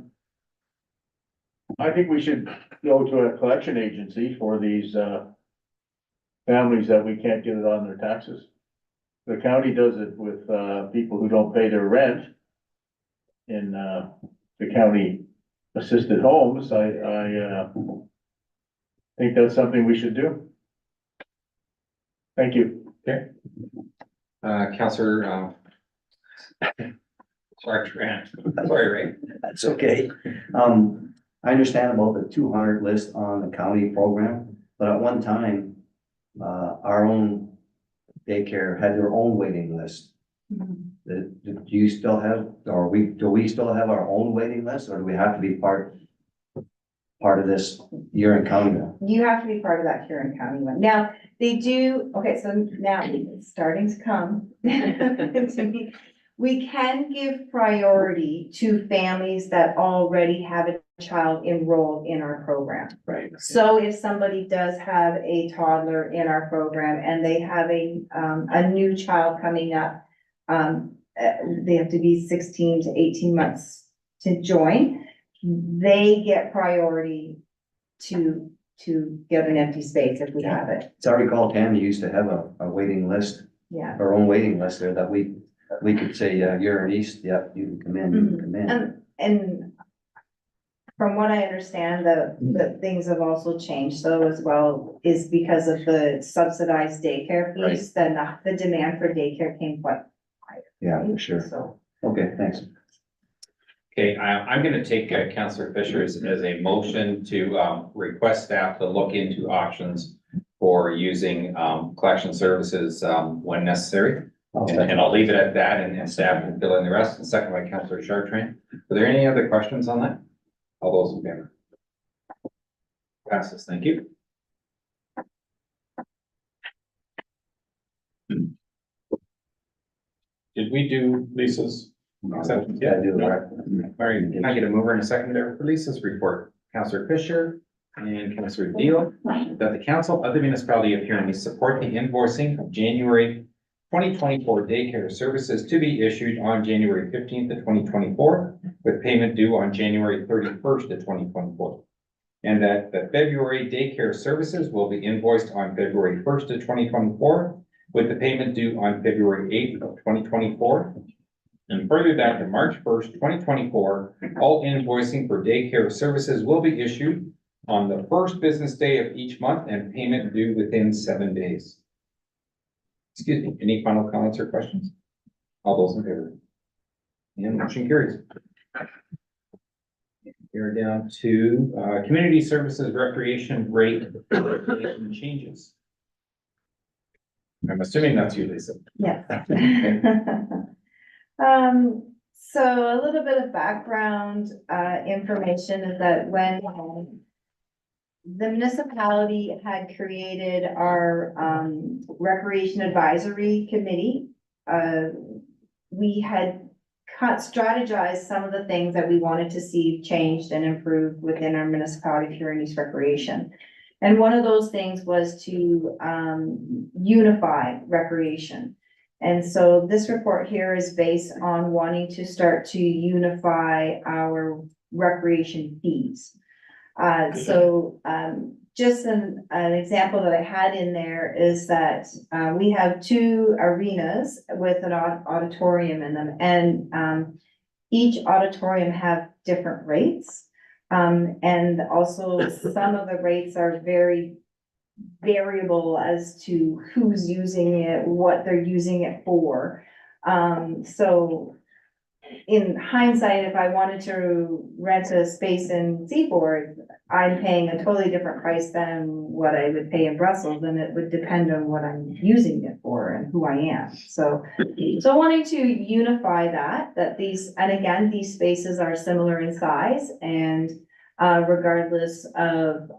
Speaker 5: I think we should go to a collection agency for these, families that we can't get it on their taxes. the county does it with, people who don't pay their rent in, the county assisted homes, I think that's something we should do. Thank you.
Speaker 1: Counselor, sorry, Grant. Sorry, Ray.
Speaker 4: That's okay. I understand about the 200 list on the county program, but at one time, our own daycare had their own waiting list. Do you still have, do we still have our own waiting list, or do we have to be part of this Huron County?
Speaker 8: You have to be part of that Huron County one. Now, they do, okay, so now it's starting to come to me. We can give priority to families that already have a child enrolled in our program.
Speaker 4: Right.
Speaker 8: So if somebody does have a toddler in our program and they have a new child coming up, they have to be 16 to 18 months to join, they get priority to get an empty space if we have it.
Speaker 4: As I recall, Tammy used to have a waiting list,
Speaker 8: Yeah.
Speaker 4: our own waiting list there that we could say, you're in East, yep, you can come in, you can come in.
Speaker 8: And from what I understand, the things have also changed, so as well, is because of the subsidized daycare fees, then the demand for daycare came quite high.
Speaker 4: Yeah, for sure.
Speaker 8: So,
Speaker 4: Okay, thanks.
Speaker 1: Okay, I'm gonna take Counselor Fisher as a motion to request staff to look into options for using collection services when necessary. And I'll leave it at that, and staff can fill in the rest. And second by Counselor Chartrain. Are there any other questions on that? All those in favor? Passes, thank you. Did we do Lisa's acceptance?
Speaker 4: Yeah, I do,
Speaker 1: No.
Speaker 4: right.
Speaker 1: All right, can I get a mover and a seconder for Lisa's report? Counselor Fisher and Counselor Deal, that the council of the municipality of Huron support the invoicing of January 2024 daycare services to be issued on January 15th of 2024, with payment due on January 31st of 2024. And that the February daycare services will be invoiced on February 1st of 2024, with the payment due on February 8th of 2024. And further that to March 1st, 2024, all invoicing for daycare services will be issued on the first business day of each month and payment due within 7 days. Excuse me, any final comments or questions? All those in favor? And motion carries. We're down to community services recreation rate changes. I'm assuming that's you, Lisa.
Speaker 8: yes. So a little bit of background, information is that when the municipality had created our, recreation advisory committee, we had strategized some of the things that we wanted to see changed and improved within our municipality of Huron East Recreation. And one of those things was to, unify recreation. And so this report here is based on wanting to start to unify our recreation fees. Just an example that I had in there is that, we have two arenas with an auditorium in them, and, each auditorium have different rates. And also some of the rates are very variable as to who's using it, what they're using it for. So in hindsight, if I wanted to rent a space in Seaboard, I'm paying a totally different price than what I would pay in Brussels, and it would depend on what I'm using it for and who I am. So wanting to unify that these, and again, these spaces are similar in size, and regardless of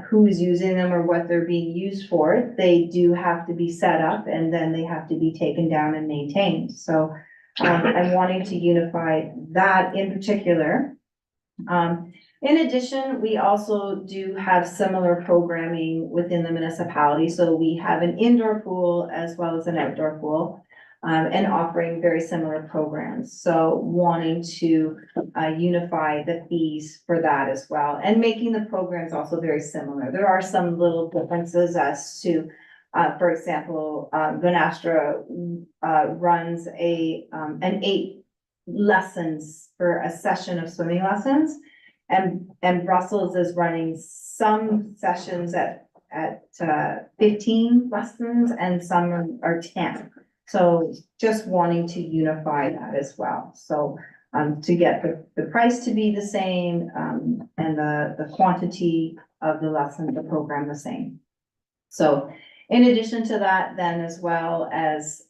Speaker 8: who's using them or what they're being used for, they do have to be set up and then they have to be taken down and maintained. So I'm wanting to unify that in particular. In addition, we also do have similar programming within the municipality. So we have an indoor pool as well as an outdoor pool, and offering very similar programs. So wanting to unify the fees for that as well, and making the programs also very similar. There are some little differences as to For example, Vanastra, runs an 8 lessons for a session of swimming lessons. And Brussels is running some sessions at 15 lessons and some are 10. So just wanting to unify that as well. So to get the price to be the same, and the quantity of the lesson, the program the same. So in addition to that, then as well as,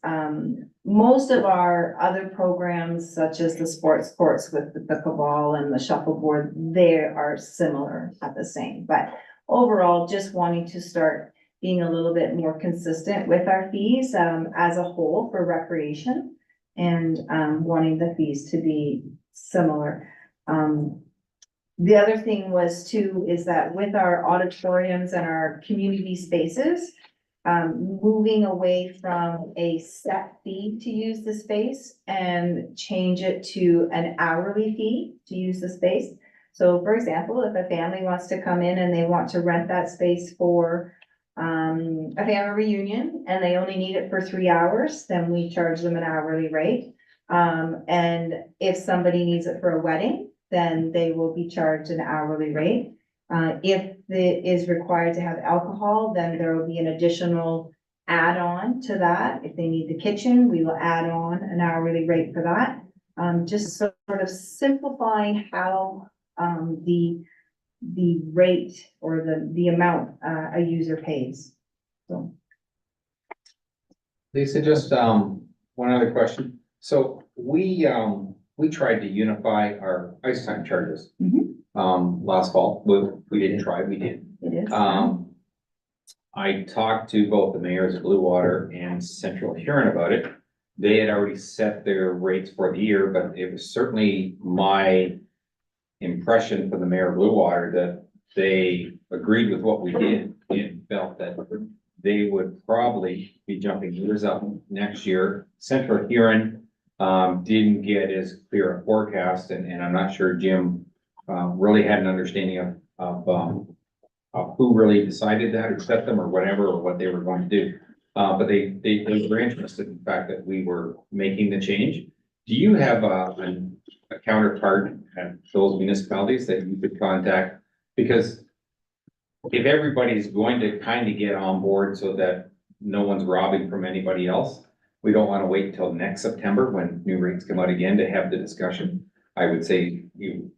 Speaker 8: most of our other programs, such as the sports courts with the pickleball and the shuffleboard, they are similar at the same, but overall, just wanting to start being a little bit more consistent with our fees, as a whole for recreation, and, wanting the fees to be similar. The other thing was too, is that with our auditoriums and our community spaces, moving away from a set fee to use the space and change it to an hourly fee to use the space. So for example, if a family wants to come in and they want to rent that space for a family reunion and they only need it for 3 hours, then we charge them an hourly rate. And if somebody needs it for a wedding, then they will be charged an hourly rate. If it is required to have alcohol, then there will be an additional add-on to that. If they need the kitchen, we will add on an hourly rate for that. Just sort of simplifying how the rate or the amount a user pays. So.
Speaker 1: Lisa, just, one other question. So we tried to unify our ice time charges. Last fall. We didn't try, we did.
Speaker 8: It is.
Speaker 1: I talked to both the mayors of Blue Water and Central Huron about it. They had already set their rates for the year, but it was certainly my impression from the mayor of Blue Water that they agreed with what we did and felt that they would probably be jumping years up next year. Central Huron didn't get as clear a forecast, and I'm not sure Jim really had an understanding of who really decided that, or set them, or whatever, or what they were going to do. But they were interested in the fact that we were making the change. Do you have a counterpart at those municipalities that you could contact? Because if everybody's going to kind of get on board so that no one's robbing from anybody else, we don't want to wait until next September when new rates come out again to have the discussion. I would say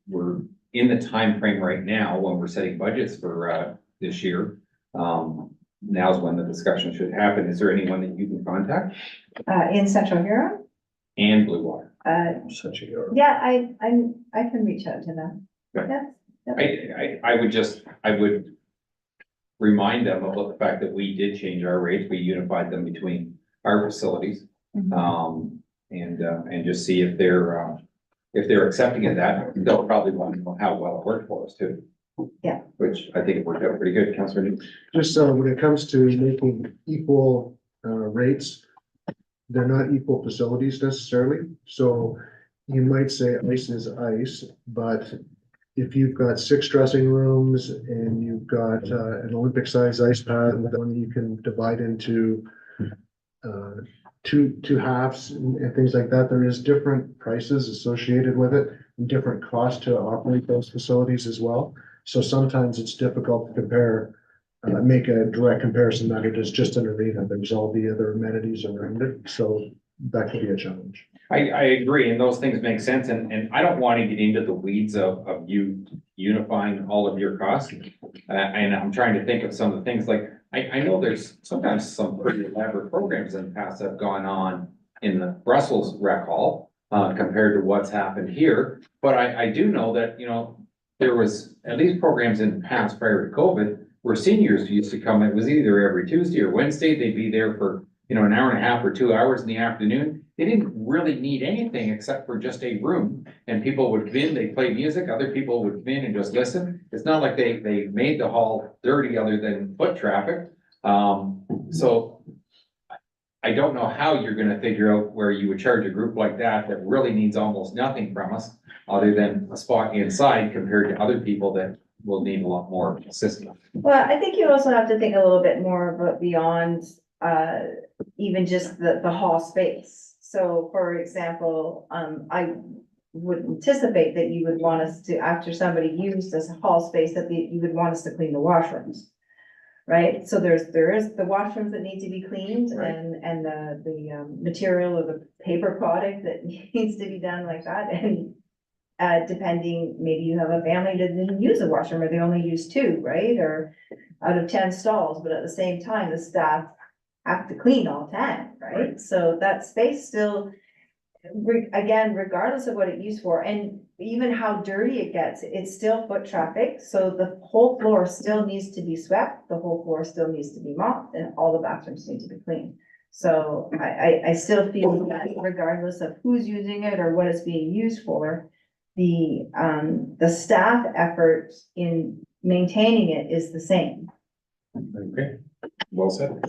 Speaker 1: we're in the time frame right now when we're setting budgets for this year. Now's when the discussion should happen. Is there anyone that you can contact?
Speaker 8: In Central Huron?
Speaker 1: And Blue Water?
Speaker 7: Such a hero.
Speaker 8: Yeah, I can reach out to them.
Speaker 1: Okay.
Speaker 8: Yes.
Speaker 1: I would remind them about the fact that we did change our rates. We unified them between our facilities. And just see if they're accepting of that. They'll probably want to know how well it worked for us too.
Speaker 8: Yeah.
Speaker 1: Which I think it worked out pretty good, Councilor Newt.
Speaker 12: Just when it comes to making equal rates, they're not equal facilities necessarily. So you might say ice is ice, but if you've got 6 dressing rooms and you've got an Olympic size ice pad, then you can divide into two halves and things like that. There is different prices associated with it and different costs to operate those facilities as well. So sometimes it's difficult to compare, make a direct comparison that it is just an arena. There's all the other amenities around it. So that could be a challenge.
Speaker 1: I agree, and those things make sense, and I don't want to get into the weeds of you unifying all of your costs. And I'm trying to think of some of the things, like, I know there's sometimes some pretty elaborate programs in the past that have gone on in the Brussels Rec Hall, compared to what's happened here. But I do know that, there was at least programs in the past prior to COVID where seniors used to come. It was either every Tuesday or Wednesday. They'd be there for, an hour and a half or 2 hours in the afternoon. They didn't really need anything except for just a room, and people would come in, they play music, other people would come in and just listen. It's not like they made the hall dirty other than foot traffic. So I don't know how you're gonna figure out where you would charge a group like that really needs almost nothing from us other than a spot inside compared to other people that will need a lot more assistance.
Speaker 8: Well, I think you also have to think a little bit more about beyond, even just the hall space. So for example, I would anticipate that you would want us to, after somebody used this hall space, that you would want us to clean the washrooms. Right? So there is the washrooms that need to be cleaned
Speaker 1: Right.
Speaker 8: and the material or the paper product that needs to be done like that. And depending, maybe you have a family that didn't use a washroom or they only use two, right? Or out of 10 stalls, but at the same time, the staff have to clean all 10, right? So that space still, again, regardless of what it used for, and even how dirty it gets, it's still foot traffic. So the whole floor still needs to be swept, the whole floor still needs to be mopped, and all the bathrooms need to be cleaned. So I still feel that regardless of who's using it or what it's being used for, the staff effort in maintaining it is the same.
Speaker 1: Okay, well said.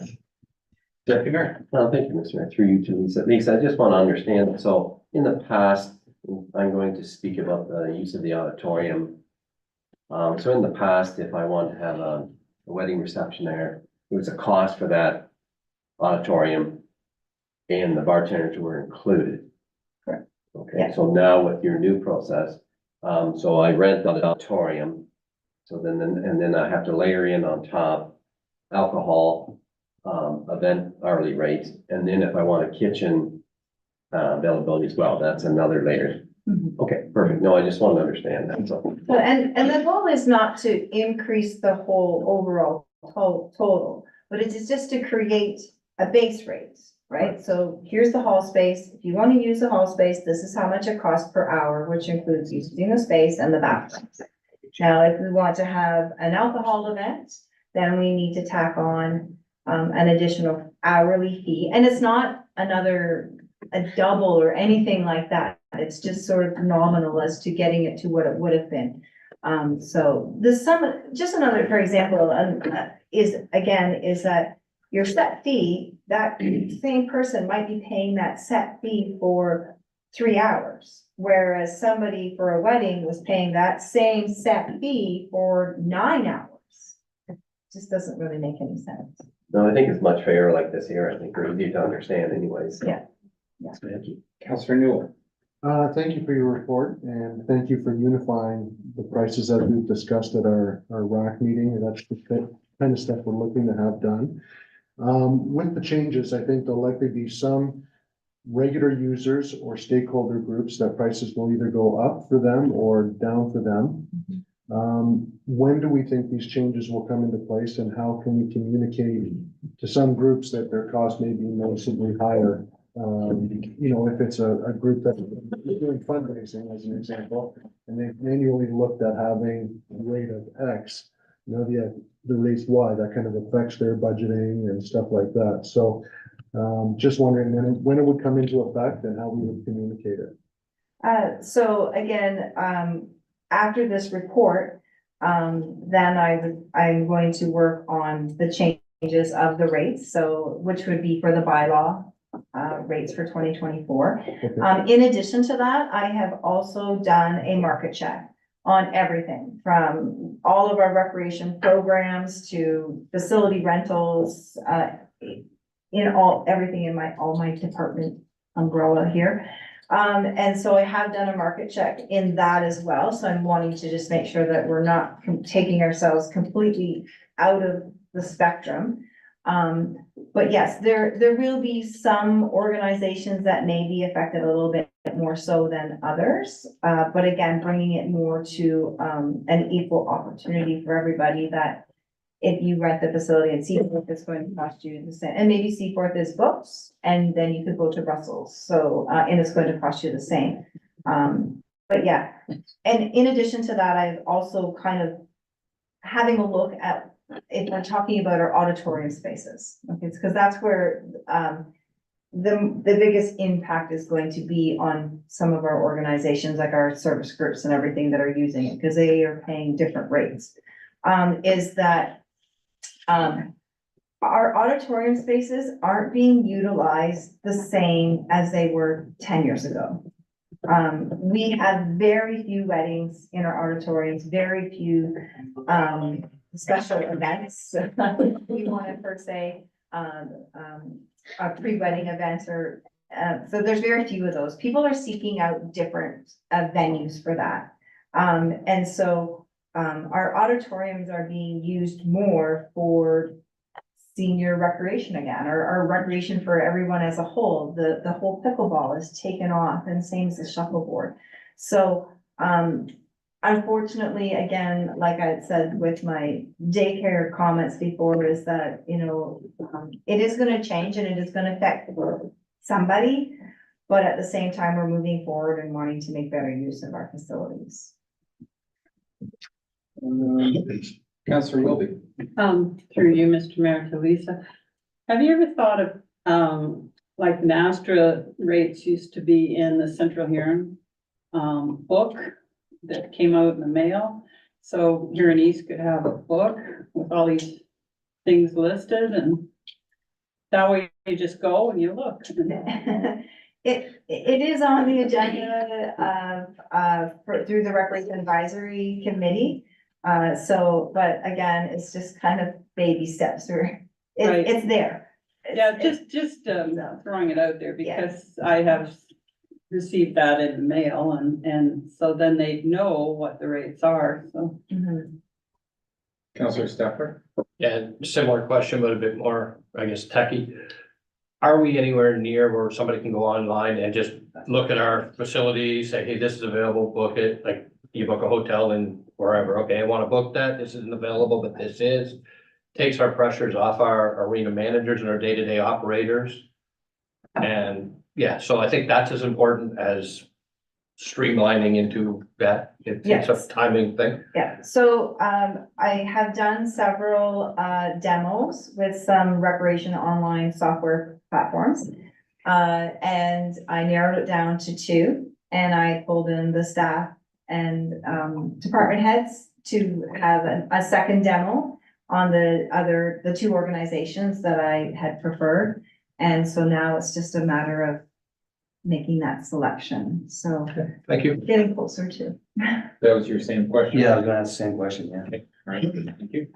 Speaker 1: Deputy Mayor.
Speaker 2: Well, thank you, Mr. Mayor, through you to Lisa. Lisa, I just want to understand, so in the past, I'm going to speak about the use of the auditorium. So in the past, if I wanted to have a wedding reception there, it was a cost for that auditorium and the bartenders were included.
Speaker 8: Correct.
Speaker 2: Okay,
Speaker 8: Yeah.
Speaker 2: so now with your new process, so I rent the auditorium. So then I have to layer in on top alcohol, event hourly rates, and then if I want a kitchen availability as well, that's another layer.
Speaker 8: Mhm.
Speaker 2: Okay, perfect. No, I just want to understand that, so.
Speaker 8: So, and the goal is not to increase the whole overall total, but it is just to create a base rate, right? So here's the hall space. If you want to use the hall space, this is how much it costs per hour, which includes using the space and the bathrooms. Now, if we want to have an alcohol event, then we need to tack on an additional hourly fee, and it's not a double or anything like that. It's just sort of nominal as to getting it to what it would have been. So just another, for example, is that your set fee, that same person might be paying that set fee for 3 hours. Whereas somebody for a wedding was paying that same set fee for 9 hours. It just doesn't really make any sense.
Speaker 2: No, I think it's much fairer like this here. I think we're easy to understand anyways.
Speaker 8: Yeah.
Speaker 2: Thank you.
Speaker 1: Councillor Newell.
Speaker 12: Thank you for your report and thank you for unifying the prices that we've discussed at our RAC meeting. That's the kind of stuff we're looking to have done. With the changes, I think there'll likely be some regular users or stakeholder groups that prices will either go up for them or down for them. When do we think these changes will come into place and how can we communicate to some groups that their cost may be noticeably higher? If it's a group that is doing fundraising as an example, and they've manually looked at having a rate of X, the rate's Y, that kind of affects their budgeting and stuff like that. So just wondering when it would come into effect and how we would communicate it.
Speaker 8: So again, after this report, then I'm going to work on the changes of the rates, so which would be for the bylaw rates for 2024.
Speaker 12: Okay.
Speaker 8: In addition to that, I have also done a market check on everything from all of our recreation programs to facility rentals, everything in all my department umbrella here. And so I have done a market check in that as well. So I'm wanting to just make sure that we're not taking ourselves completely out of the spectrum. But yes, there will be some organizations that may be affected a little bit more so than others. But again, bringing it more to an equal opportunity for everybody, that if you rent the facility at Seaforth, it's going to cost you the same, and maybe Seaforth is books, and then you could go to Brussels, so, and it's going to cost you the same. But yeah, and in addition to that, I've also kind of having a look at, if we're talking about our auditorium spaces, okay, because that's where, the biggest impact is going to be on some of our organizations, like our service groups and everything that are using it, because they are paying different rates. Is that our auditorium spaces aren't being utilized the same as they were 10 years ago. We have very few weddings in our auditoriums, very few, special events. We want to per se, a pre-wedding event or, so there's very few of those. People are seeking out different, venues for that. And so, our auditoriums are being used more for senior recreation again, or recreation for everyone as a whole. The whole pickleball is taken off and same as the shuffleboard. So, unfortunately, again, like I had said with my daycare comments before, is that, it is gonna change and it is gonna affect somebody. But at the same time, we're moving forward and wanting to make better use of our facilities.
Speaker 1: Councillor Wilby.
Speaker 13: Through you, Mr. Mayor, to Lisa. Have you ever thought of, like NASTRA rates used to be in the Central Huron, book that came out in the mail? So Huron East could have a book with all these things listed, and that way you just go and you look.
Speaker 8: It is on the agenda through the Recreation Advisory Committee. But again, it's just kind of baby steps or
Speaker 13: Right.
Speaker 8: it's there.
Speaker 13: Yeah, just throwing it out there because I have received that in the mail and so then they know what the rates are, so.
Speaker 8: Mhm.
Speaker 1: Councillor Steffer.
Speaker 9: Yeah, similar question, but a bit more, I guess, techie. Are we anywhere near where somebody can go online and just look at our facility, say, hey, this is available, book it, like you book a hotel in wherever, okay, I want to book that, this isn't available, but this is. Takes our pressures off our arena managers and our day-to-day operators. And yeah, so I think that's as important as streamlining into that. It's a
Speaker 8: Yes.
Speaker 9: timing thing.
Speaker 8: Yeah, so I have done several demos with some recreation online software platforms. And I narrowed it down to 2, and I pulled in the staff and department heads to have a second demo on the 2 organizations that I had preferred. And so now it's just a matter of making that selection, so
Speaker 9: Thank you.
Speaker 8: getting closer to.
Speaker 1: That was your same question?
Speaker 4: Yeah, I was gonna ask the same question, yeah.
Speaker 1: Okay, all right, thank you.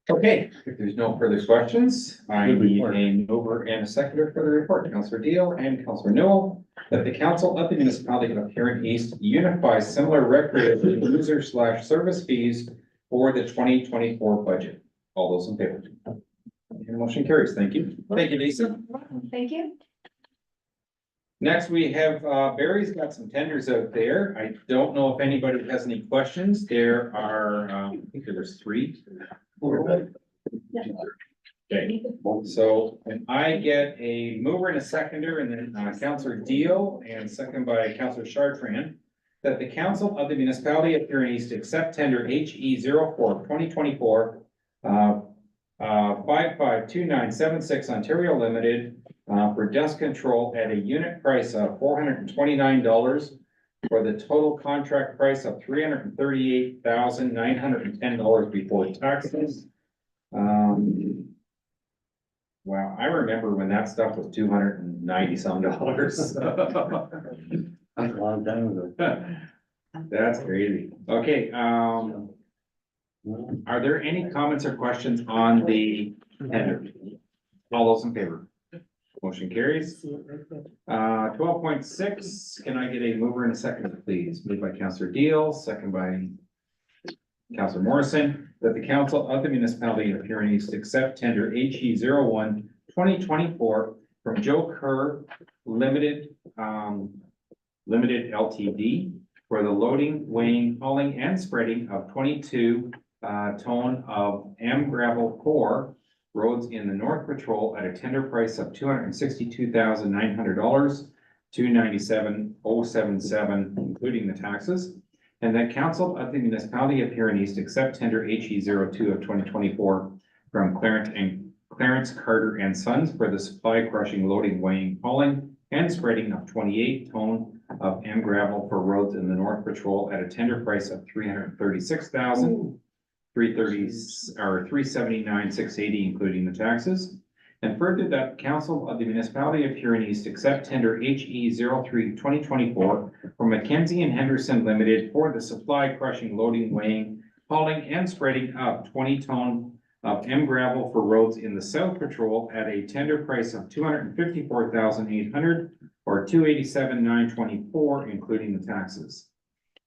Speaker 1: Okay, if there's no further questions, I
Speaker 7: Good
Speaker 1: need
Speaker 7: report.
Speaker 1: a mover and a seconder for the report. Councillor Deal and Councillor Newell, that the council of the municipality of Huron East unifies similar recreation user / service fees for the 2024 budget. All those in favor? And motion carries. Thank you. Thank you, Lisa.
Speaker 8: Thank you.
Speaker 1: Next, we have, Barry's got some tenders out there. I don't know if anybody has any questions. There are, I think there was 3. Okay, so if I get a mover and a seconder and then, Councillor Deal and second by Councillor Chartrand, that the council of the municipality of Huron East accept tender HE 04 2024 552976 Ontario Limited for dust control at a unit price of $429 for the total contract price of $338,910 before taxes. Wow, I remember when that stuff was $290 some.
Speaker 7: That's a long time ago.
Speaker 1: That's crazy. Okay, are there any comments or questions on the tender? All those in favor? Motion carries. 12.6, can I get a mover and a second, please? Moved by Councillor Deal, second by Councillor Morrison, that the council of the municipality of Huron East accept tender HE 01 2024 from Joe Kerr Limited, Limited Ltd for the loading, weighing, hauling, and spreading of 22 ton of M gravel core roads in the North Patrol at a tender price of $262,900, $297,077, including the taxes. And that council of the municipality of Huron East accept tender HE 02 of 2024 from Clarence Carter and Sons for the supply crushing, loading, weighing, hauling, and spreading of 28 ton of M gravel for roads in the North Patrol at a tender price of $336,379,680, including the taxes. And further that Council of the Municipality of Huron East accept tender HE 03-2024 from Mackenzie and Henderson Limited for the supply, crushing, loading, weighing, hauling, and spreading of 20-ton of M gravel for roads in the South Patrol at a tender price of $254,800 or $287,924, including the taxes.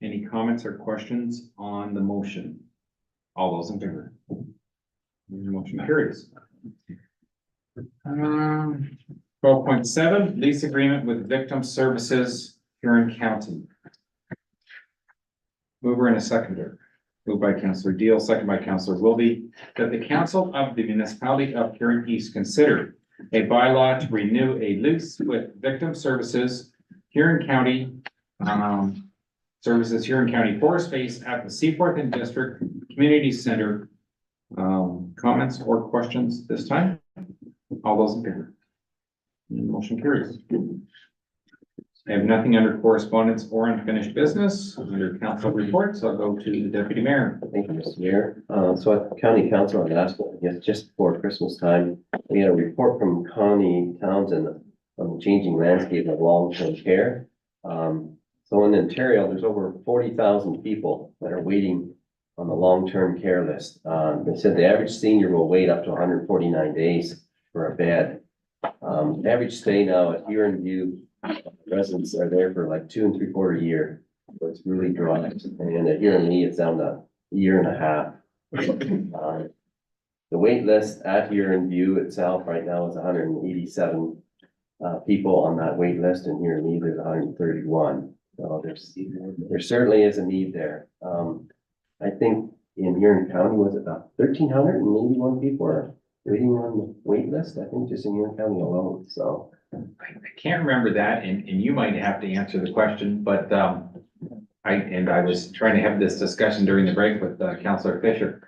Speaker 1: Any comments or questions on the motion? All those in favor? Motion carries. 12.7, lease agreement with Victim Services, Huron County. Mover and a seconder. Moved by Councillor Deal, second by Councillor Wilby, that the Council of the Municipality of Huron East consider a bylaw to renew a lease with Victim Services, Huron County, Huron County Forest Base at the Seaforth and District Community Center. Comments or questions this time? All those in favor? Motion carries. I have nothing under correspondence or unfinished business. Under council reports, I'll go to the deputy mayor.
Speaker 2: Thank you, Mr. Mayor. So at the county council, I asked, I guess just before Christmas time, we had a report from Connie Townsend on the changing landscape of long-term care. So in Ontario, there's over 40,000 people that are waiting on the long-term care list. They said the average senior will wait up to 149 days for a bed. Average stay now at Huron View residents are there for like 2 3/4 year. So it's really dry. And at Huron Lee, it's down to a year and a half. The wait list at Huron View itself right now is 187 people on that wait list, and Huron Lee there's 131. So there certainly is a need there. I think in Huron County was about 1,381 people are waiting on the wait list. I think just in Huron County alone. So
Speaker 1: I can't remember that, and you might have to answer the question, but I was trying to have this discussion during the break with Councillor Fisher.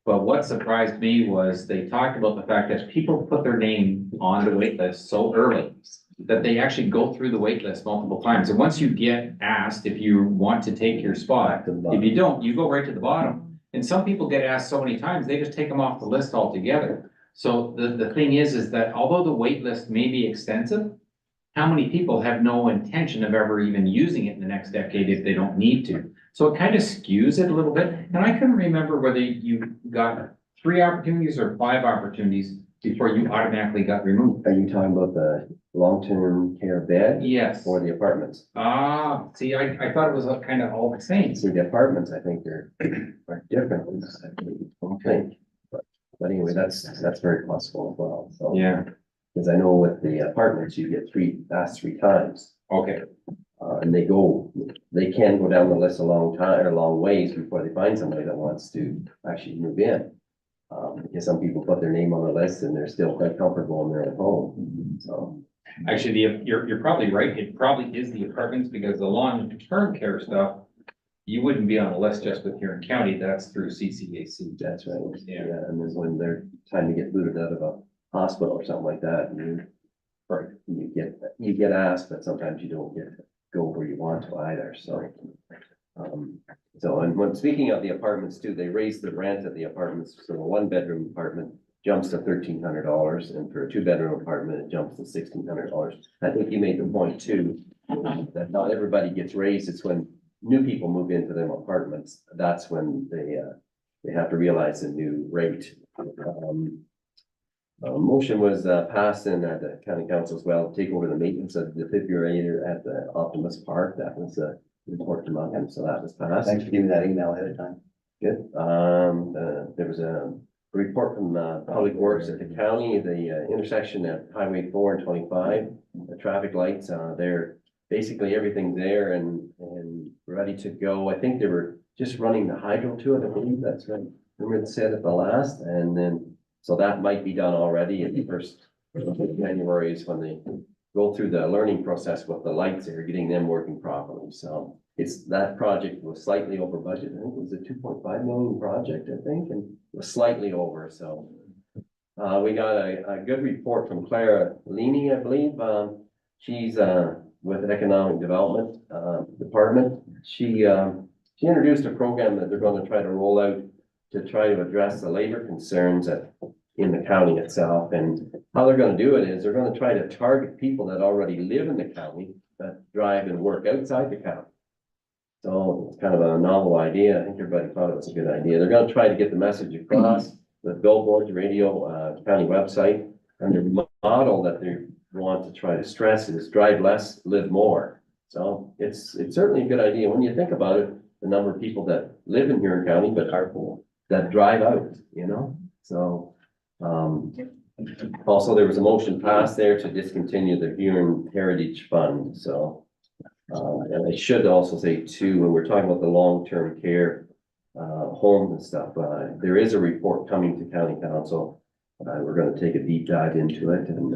Speaker 1: But what surprised me was they talked about the fact that people put their name on the wait list so early that they actually go through the wait list multiple times. And once you get asked if you want to take your spot, if you don't, you go right to the bottom. And some people get asked so many times, they just take them off the list altogether. So the thing is that although the wait list may be extensive, how many people have no intention of ever even using it in the next decade if they don't need to? So it kind of skews it a little bit. And I couldn't remember whether you got 3 opportunities or 5 opportunities before you automatically got removed.
Speaker 2: are you talking about the long-term care bed?
Speaker 1: Yes.
Speaker 2: Or the apartments?
Speaker 1: See, I thought it was kind of all the same.
Speaker 2: See, the apartments, I think are different. I think. But anyway, that's very possible as well. So.
Speaker 1: Yeah,
Speaker 2: Because I know with the apartments, you get asked 3 times.
Speaker 1: okay.
Speaker 2: And they can go down the list a long time, or a long ways before they find somebody that wants to actually move in. Because some people put their name on the list and they're still quite comfortable in their own home, so.
Speaker 1: Actually, you're probably right. It probably is the apartments because the long-term care stuff, you wouldn't be on the list just with Huron County. That's through CCAC.
Speaker 2: That's right.
Speaker 1: Yeah.
Speaker 2: And there's when they're trying to get booted out of a hospital or something like that, you get asked, but sometimes you don't get to go where you want to either, so. And when speaking of the apartments too, they raised the rent of the apartments, so a 1-bedroom apartment jumps to $1,300, and for a 2-bedroom apartment, it jumps to $1,600. I think you made the point too, that not everybody gets raised. It's when new people move into them apartments, that's when they have to realize the new rate. Motion was passed in at the county council as well, take over the maintenance of the defibrillator at the Optimus Park. That was important among them, so that was passed.
Speaker 4: Thanks for giving that email ahead of time.
Speaker 2: Good. There was a report from Public Works at the county, the intersection at Highway 4 and 25, the traffic lights, they're basically everything there and ready to go. I think they were just running the hydro to it, I believe that's right. Remember it said at the last, and then, so that might be done already in the first January is when they go through the learning process with the lights, they're getting them working properly. So that project was slightly over budget. I think it was a 2.5 million project, I think, and was slightly over. So we got a good report from Clara Leaney, I believe. She's with Economic Development Department. She introduced a program that they're going to try to roll out to try to address the labor concerns at in the county itself. And how they're gonna do it is they're gonna try to target people that already live in the county that drive and work outside the county. So it's kind of a novel idea. I think everybody thought it was a good idea. They're gonna try to get the message across, the billboards, radio, county website. And the model that they want to try to stress is drive less, live more. So it's certainly a good idea. When you think about it, the number of people that live in Huron County but are that drive out, you know? So, also there was a motion passed there to discontinue the Huron Heritage Fund, so. And I should also say too, when we're talking about the long-term care, homes and stuff, there is a report coming to county council. We're gonna take a deep dive into it and,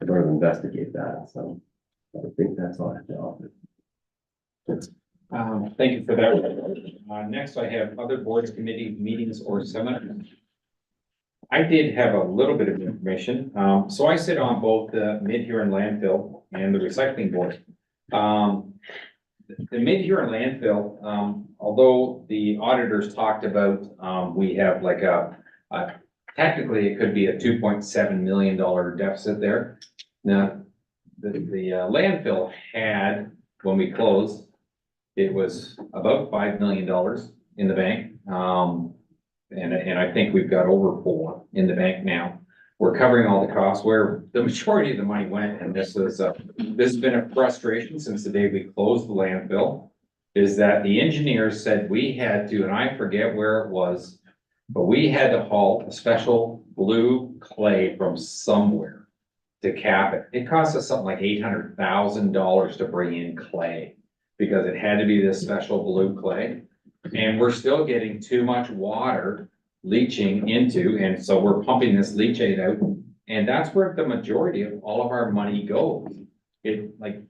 Speaker 2: sort of investigate that, so. I think that's all I have to offer.
Speaker 1: Thank you for that. Next, I have other boards, committee meetings or seminars. I did have a little bit of information. So I sit on both the Mid-Huron landfill and the recycling board. The Mid-Huron landfill, although the auditors talked about, we have like technically it could be a $2.7 million deficit there. Now, the landfill had, when we closed, it was about $5 million in the bank. And I think we've got over 4 in the bank now. We're covering all the costs where the majority of the money went, and this has been a frustration since the day we closed the landfill, is that the engineers said we had to, and I forget where it was, but we had to haul a special blue clay from somewhere to cap it. It cost us something like $800,000 to bring in clay, because it had to be this special blue clay. And we're still getting too much water leaching into, and so we're pumping this leachate out. And that's where the majority of all of our money goes.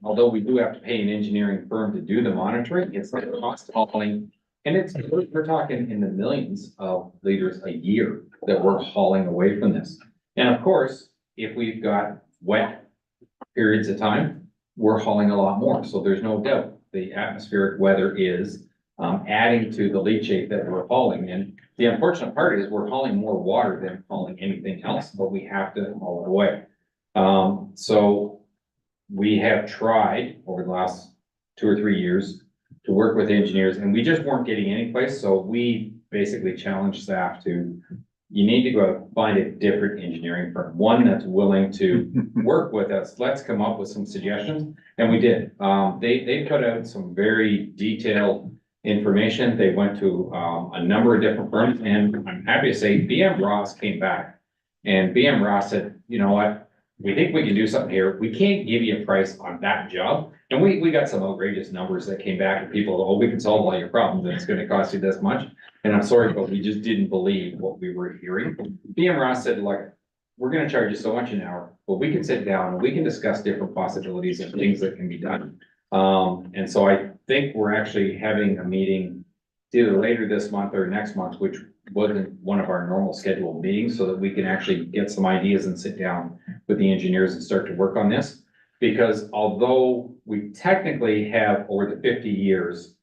Speaker 1: Although we do have to pay an engineering firm to do the monitoring, it's the cost of hauling. And we're talking in the millions of liters a year that we're hauling away from this. And of course, if we've got wet periods of time, we're hauling a lot more. So there's no doubt the atmospheric weather is adding to the leachate that we're hauling. And the unfortunate part is we're hauling more water than hauling anything else, but we have to haul it away. So we have tried over the last 2 or 3 years to work with engineers, and we just weren't getting any place. So we basically challenged staff to, you need to go out and find a different engineering firm, one that's willing to work with us. Let's come up with some suggestions. And we did. They put out some very detailed information. They went to a number of different firms, and I'm happy to say BM Ross came back, and BM Ross said, you know what, we think we can do something here. We can't give you a price on that job. And we got some outrageous numbers that came back, and people, oh, we can solve all your problems and it's going to cost you this much. And I'm sorry, but we just didn't believe what we were hearing. BM Ross said, look, we're going to charge you so much an hour, but we can sit down and we can discuss different possibilities and things that can be done. And so I think we're actually having a meeting either later this month or next month, which wasn't one of our normal scheduled meetings, so that we can actually get some ideas and sit down with the engineers and start to work on this. Because although we technically have over the 50 years,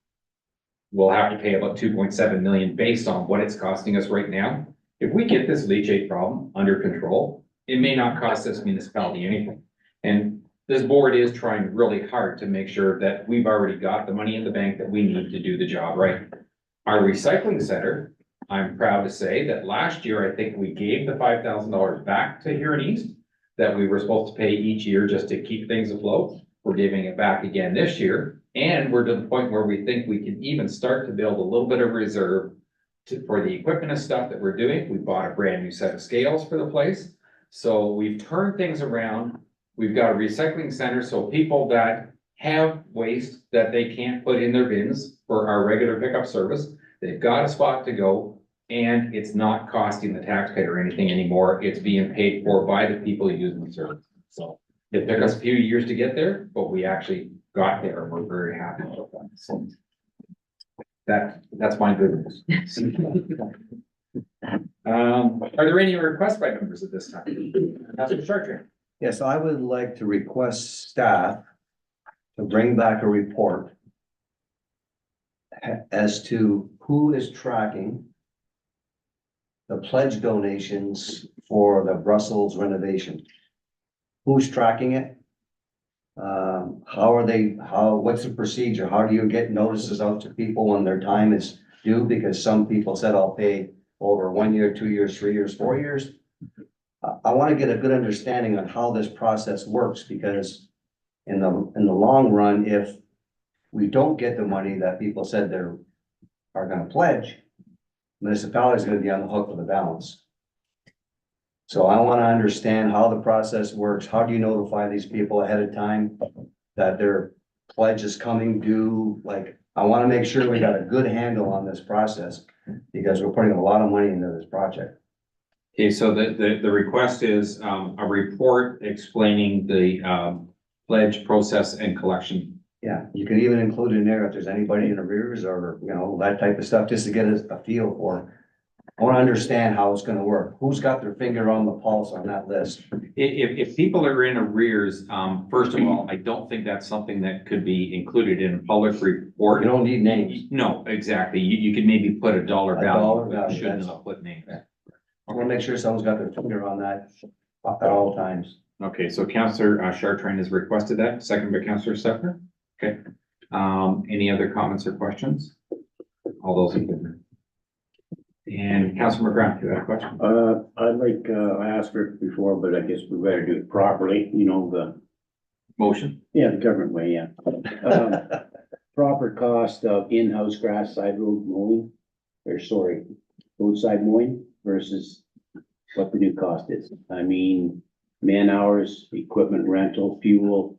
Speaker 1: we'll have to pay about 2.7 million based on what it's costing us right now. If we get this leachate problem under control, it may not cost this municipality anything. And this board is trying really hard to make sure that we've already got the money in the bank that we need to do the job right. Our recycling center, I'm proud to say that last year, I think we gave the $5,000 back to Huron East that we were supposed to pay each year just to keep things afloat. We're giving it back again this year. And we're to the point where we think we can even start to build a little bit of reserve for the equipment and stuff that we're doing. We bought a brand new set of scales for the place. So we've turned things around. We've got a recycling center, so people that have waste that they can't put in their bins for our regular pickup service, they've got a spot to go, and it's not costing the taxpayer anything anymore. It's being paid for by the people using the service. So it took us a few years to get there, but we actually got there, and we're very happy about that. So that's my good news. Are there any requests by members at this time? Councilor Chartrand.
Speaker 4: Yes, I would like to request staff to bring back a report as to who is tracking the pledge donations for the Brussels renovation. Who's tracking it? How are they, what's the procedure? How do you get notices out to people when their time is due? Because some people said I'll pay over 1 year, 2 years, 3 years, 4 years. I want to get a good understanding on how this process works, because in the long run, if we don't get the money that people said are gonna pledge, municipality is gonna be on the hook for the balance. So I want to understand how the process works. How do you notify these people ahead of time that their pledge is coming due? Like, I want to make sure we got a good handle on this process, because we're putting a lot of money into this project.
Speaker 1: Okay, so the request is, a report explaining the, pledge process and collection.
Speaker 4: Yeah, you can even include in there if there's anybody in arrears or, you know, that type of stuff, just to get a feel for. I want to understand how it's gonna work. Who's got their finger on the pulse on that list?
Speaker 1: If people are in arrears, first of all, I don't think that's something that could be included in a public report.
Speaker 4: You don't need names.
Speaker 1: No, exactly. You could maybe put a dollar
Speaker 4: dollar
Speaker 1: value, but
Speaker 4: value,
Speaker 1: you should
Speaker 4: that's-
Speaker 1: not put names.
Speaker 4: I want to make sure someone's got their finger on that at all times.
Speaker 1: Okay, so Councillor Chartrain has requested that, second by Councillor Steffer. Okay. Any other comments or questions? All those in favor? And Councillor McGrath, you had a question?
Speaker 7: I'd like, I asked for it before, but I guess we better do it properly, you know,
Speaker 1: Motion?
Speaker 7: the government way, yeah. Proper cost of in-house grass side road mowing, roadside mowing versus what the new cost is. I mean, man hours, equipment rental, fuel,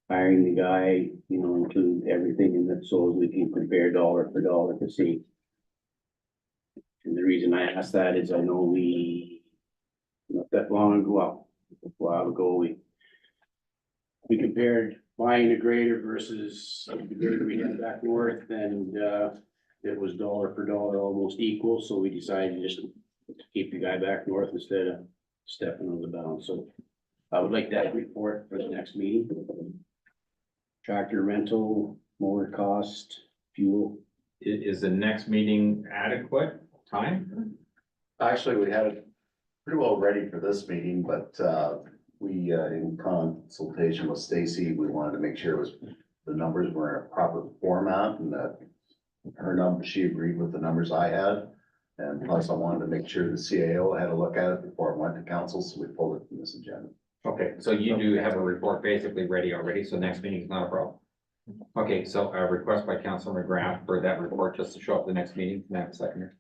Speaker 7: hiring the guy, you know, include everything in that, so we can compare dollar for dollar to see. And the reason I ask that is I know not that long ago, well, a while ago, we compared buying a grader versus the grader we had back north, and it was dollar for dollar almost equal, so we decided just to keep the guy back north instead of stepping on the bounce. So I would like that report for the next meeting. Tractor rental, mower cost, fuel.
Speaker 1: Is the next meeting adequate time?
Speaker 14: Actually, we had it pretty well ready for this meeting, but we, in consultation with Stacy, we wanted to make sure the numbers were in a proper format, and that her number, she agreed with the numbers I had. And plus I wanted to make sure the CAO had a look at it before it went to council, so we pulled it from this agenda.
Speaker 1: Okay, so you do have a report basically ready already, so next meeting is not a problem. Okay, so a request by Councillor McGrath for that report just to show up the next meeting. Can I have a seconder?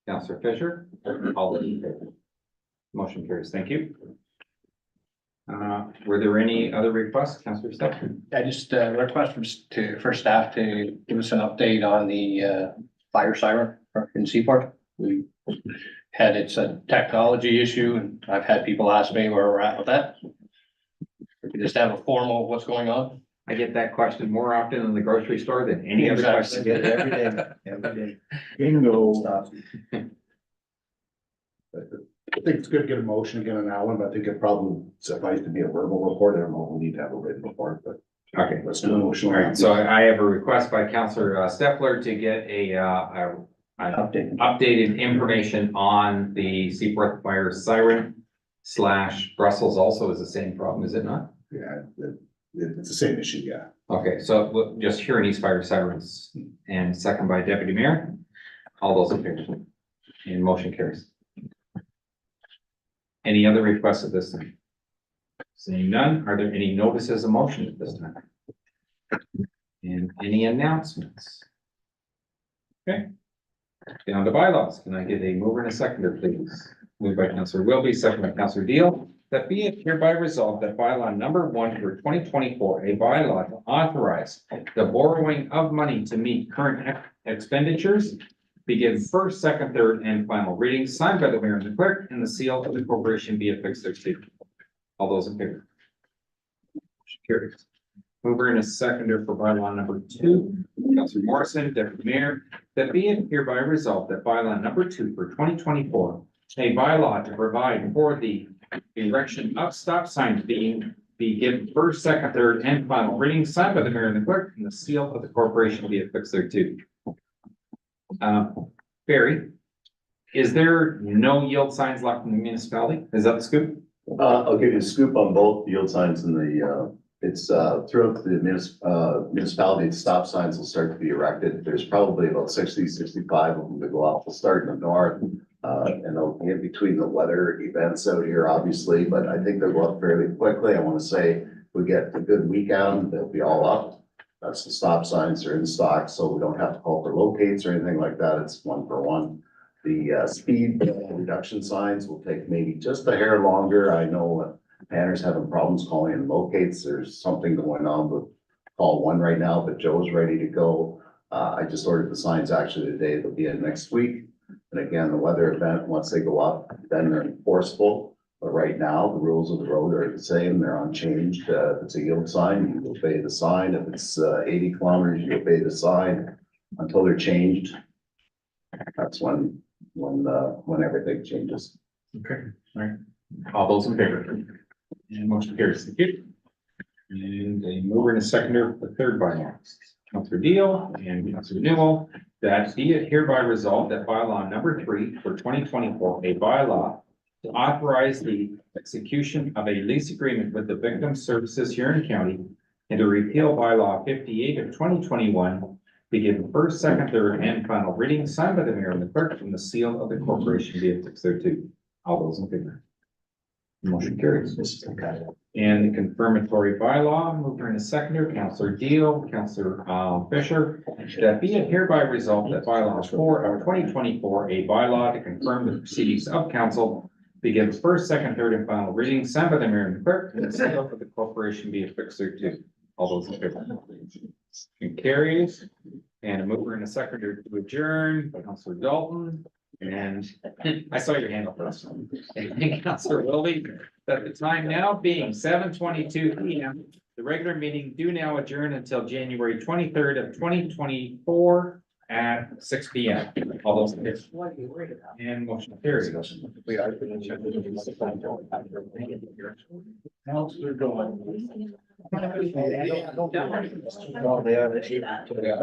Speaker 1: Councillor Fisher, all those in favor? Motion carries. Thank you. Were there any other requests, Councillor Stefan?
Speaker 9: I just, request for staff to give us an update on the, fire siren in Seaport. We had, it's a technology issue, and I've had people ask me where we're at with that. We could just have a formal, what's going on?
Speaker 1: I get that question more often in the grocery store than any other
Speaker 9: Exactly.
Speaker 1: question.
Speaker 4: Get it every day, every day.
Speaker 6: Bingo.
Speaker 4: Stop.
Speaker 6: I think it's good to get a motion again on that one, but I think it probably suffice to be a verbal report. I don't know if we need to have a written report, but
Speaker 1: Okay,
Speaker 6: let's do a motion.
Speaker 1: all right. So I have a request by Councillor Stefler to get an updated information on the Seaforth Fire Siren / Brussels also is the same problem, is it not?
Speaker 6: Yeah, it's the same issue, yeah.
Speaker 1: Okay, so we'll just Huron East Fire Sirens and second by Deputy Mayor. All those in favor? And motion carries. Any other requests at this time? Seeing none, are there any notices of motion at this time? And any announcements? Okay. Down to bylaws. Can I get a mover and a seconder, please? Moved by Councillor Wilby, second by Councillor Deal. That be it hereby resolved that bylaw number 1 for 2024, a bylaw to authorize the borrowing of money to meet current expenditures, begin first, second, third, and final reading, signed by the mayor and the clerk, and the seal of the corporation be affixed thereto. All those in favor? Motion carries. Mover and a seconder for bylaw number 2, Councillor Morrison, Deputy Mayor. That be it hereby resolved that bylaw number 2 for 2024, a bylaw to provide for the erection of stop signs be given first, second, third, and final reading, signed by the mayor and the clerk, and the seal of the corporation be affixed thereto. Barry, Is there no yield signs left in the municipality? Is that the scoop?
Speaker 14: I'll give you a scoop on both yield signs and it's throughout the municipality, the stop signs will start to be erected. There's probably about 60, 65 of them to go out. We'll start in the north. And they'll be in between the weather events out here, obviously, but I think they'll go up fairly quickly. I want to say if we get a good week out, they'll be all up. That's the stop signs are in stock, so we don't have to call for locates or anything like that. It's one for one. The speed reduction signs will take maybe just a hair longer. I know Tanner's having problems calling in locates. There's something going on with call one right now, but Joe's ready to go. I just ordered the signs actually today. They'll be in next week. And again, the weather event, once they go up, then they're enforceable. But right now, the rules of the road are the same. They're unchanged. If it's a yield sign, you obey the sign. If it's 80 kilometers, you obey the sign until they're changed. That's when everything changes.
Speaker 1: Okay, all right. All those in favor? And motion carries. Thank you. And a mover and a seconder for the third bylaw. Councillor Deal and Councillor Newell, that be it hereby resolved that bylaw number 3 for 2024, a bylaw to authorize the execution of a lease agreement with the Victim Services Huron County and to repeal bylaw 58 of 2021, be given first, second, third, and final reading, signed by the mayor and the clerk, from the seal of the corporation be affixed thereto. All those in favor? Motion carries. And the confirmatory bylaw, mover and a seconder, Councillor Deal, Councillor Fisher, that be it hereby resolved that bylaw 4 of 2024, a bylaw to confirm the proceedings of council, begins first, second, third, and final reading, signed by the mayor and the clerk, and the seal of the corporation be affixed thereto. All those in favor? Motion carries. And a mover and a seconder to adjourn, by Councillor Dalton. And I saw your hand up first. And Councillor Wilby, at the time now being 7:22 PM, the regular meeting do now adjourn until January 23rd of 2024 at 6 PM. All those in favor?
Speaker 10: What are you worried about?
Speaker 1: And motion carries. We are.
Speaker 5: Councillor Dolan.
Speaker 10: Yeah.